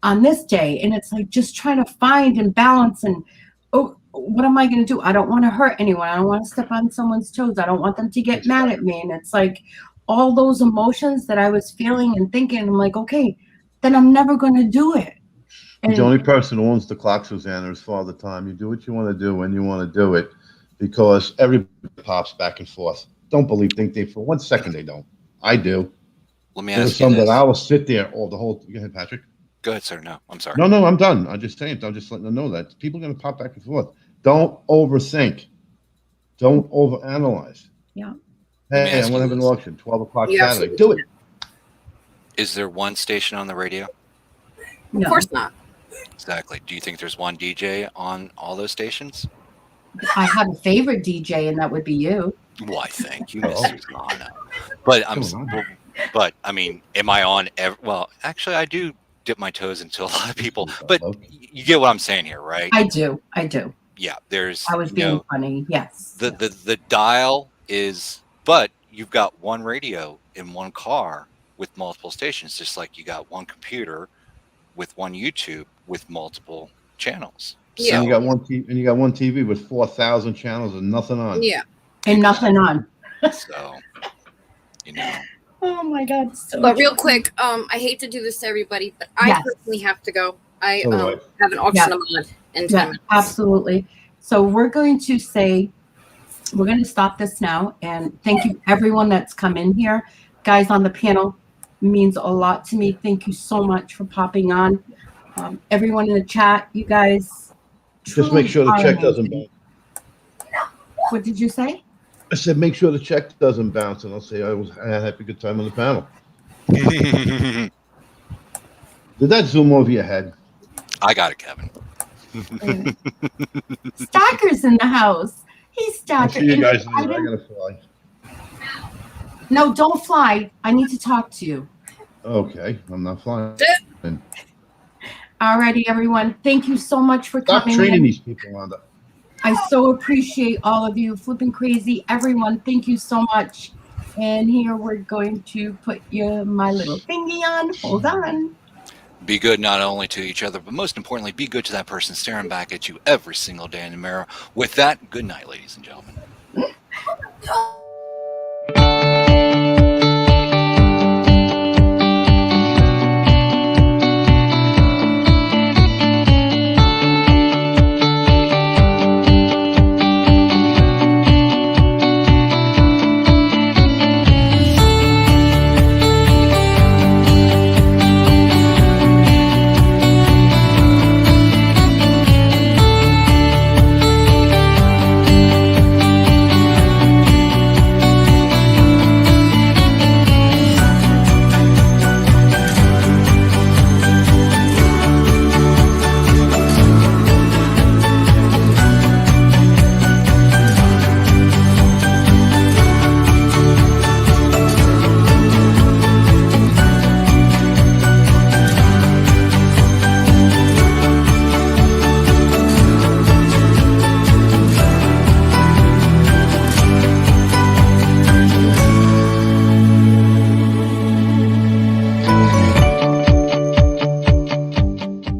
on this day. And it's like just trying to find and balance and, what am I going to do? I don't want to hurt anyone. I don't want to step on someone's toes. I don't want them to get mad at me. And it's like all those emotions that I was feeling and thinking, I'm like, okay, then I'm never going to do it. And the only person who owns the clock, Susanna, is Father Time. You do what you want to do when you want to do it, because everybody pops back and forth. Don't think they for 1 second they don't. I do. Let me There's ask you some this. that I will sit there all the whole. Go ahead, Patrick. Go ahead, sir. No, I'm sorry. No, I'm done. I'm just saying. I'm just letting them know that people are going to pop back and forth. Don't overthink. Don't overanalyze. Yeah. Hey, I'm going to have an auction, 12 o'clock Yeah, Saturday. Do it. Is there one station on the radio? Of course not. Exactly. Do you think there's one DJ on all those stations? I have a favorite DJ, and that would be you. Why, thank you, Oh. Miss Susanna. But Come on. but I mean, am I on? Well, actually, I do dip my toes into a lot of people, but you get what I'm saying here, right? I do. I do. Yeah, there's I was being funny. Yes. the dial is, but you've got one radio in one car with multiple stations, just like you got one computer with one YouTube with multiple channels. Yeah. And you got one TV with 4,000 channels and nothing on. Yeah. And nothing on. So, you know. Oh my God. So But real true. quick, I hate to do this to everybody, but I Yes. personally have to go. I So do I. have an auction a month in 10 Yeah, minutes. absolutely. So we're going to stop this now, and thank you everyone that's come in here. Guys on the panel, means a lot to me. Thank you so much for popping on. Everyone in the chat, you guys. Just make sure the truly check are doesn't amazing. bounce. What did you say? I said, make sure the check doesn't bounce, and I'll say I had a good time on the panel. Did that zoom over your head? I got it, Kevin. Stacker's in the house. He's I'll Stacker. see you And guys I later. I didn't- gotta fly. No, don't fly. I need to talk to you. Okay, I'm not flying. Alrighty, everyone. Thank you so much for Stop coming training in. these people, Rhonda. I so appreciate all of you. Flipping crazy. Everyone, thank you so much. And here we're going to put my little thingy on. Hold on. Be good not only to each other, but most importantly, be good to that person staring back at you every single day in the mirror. With that, good night, ladies and gentlemen.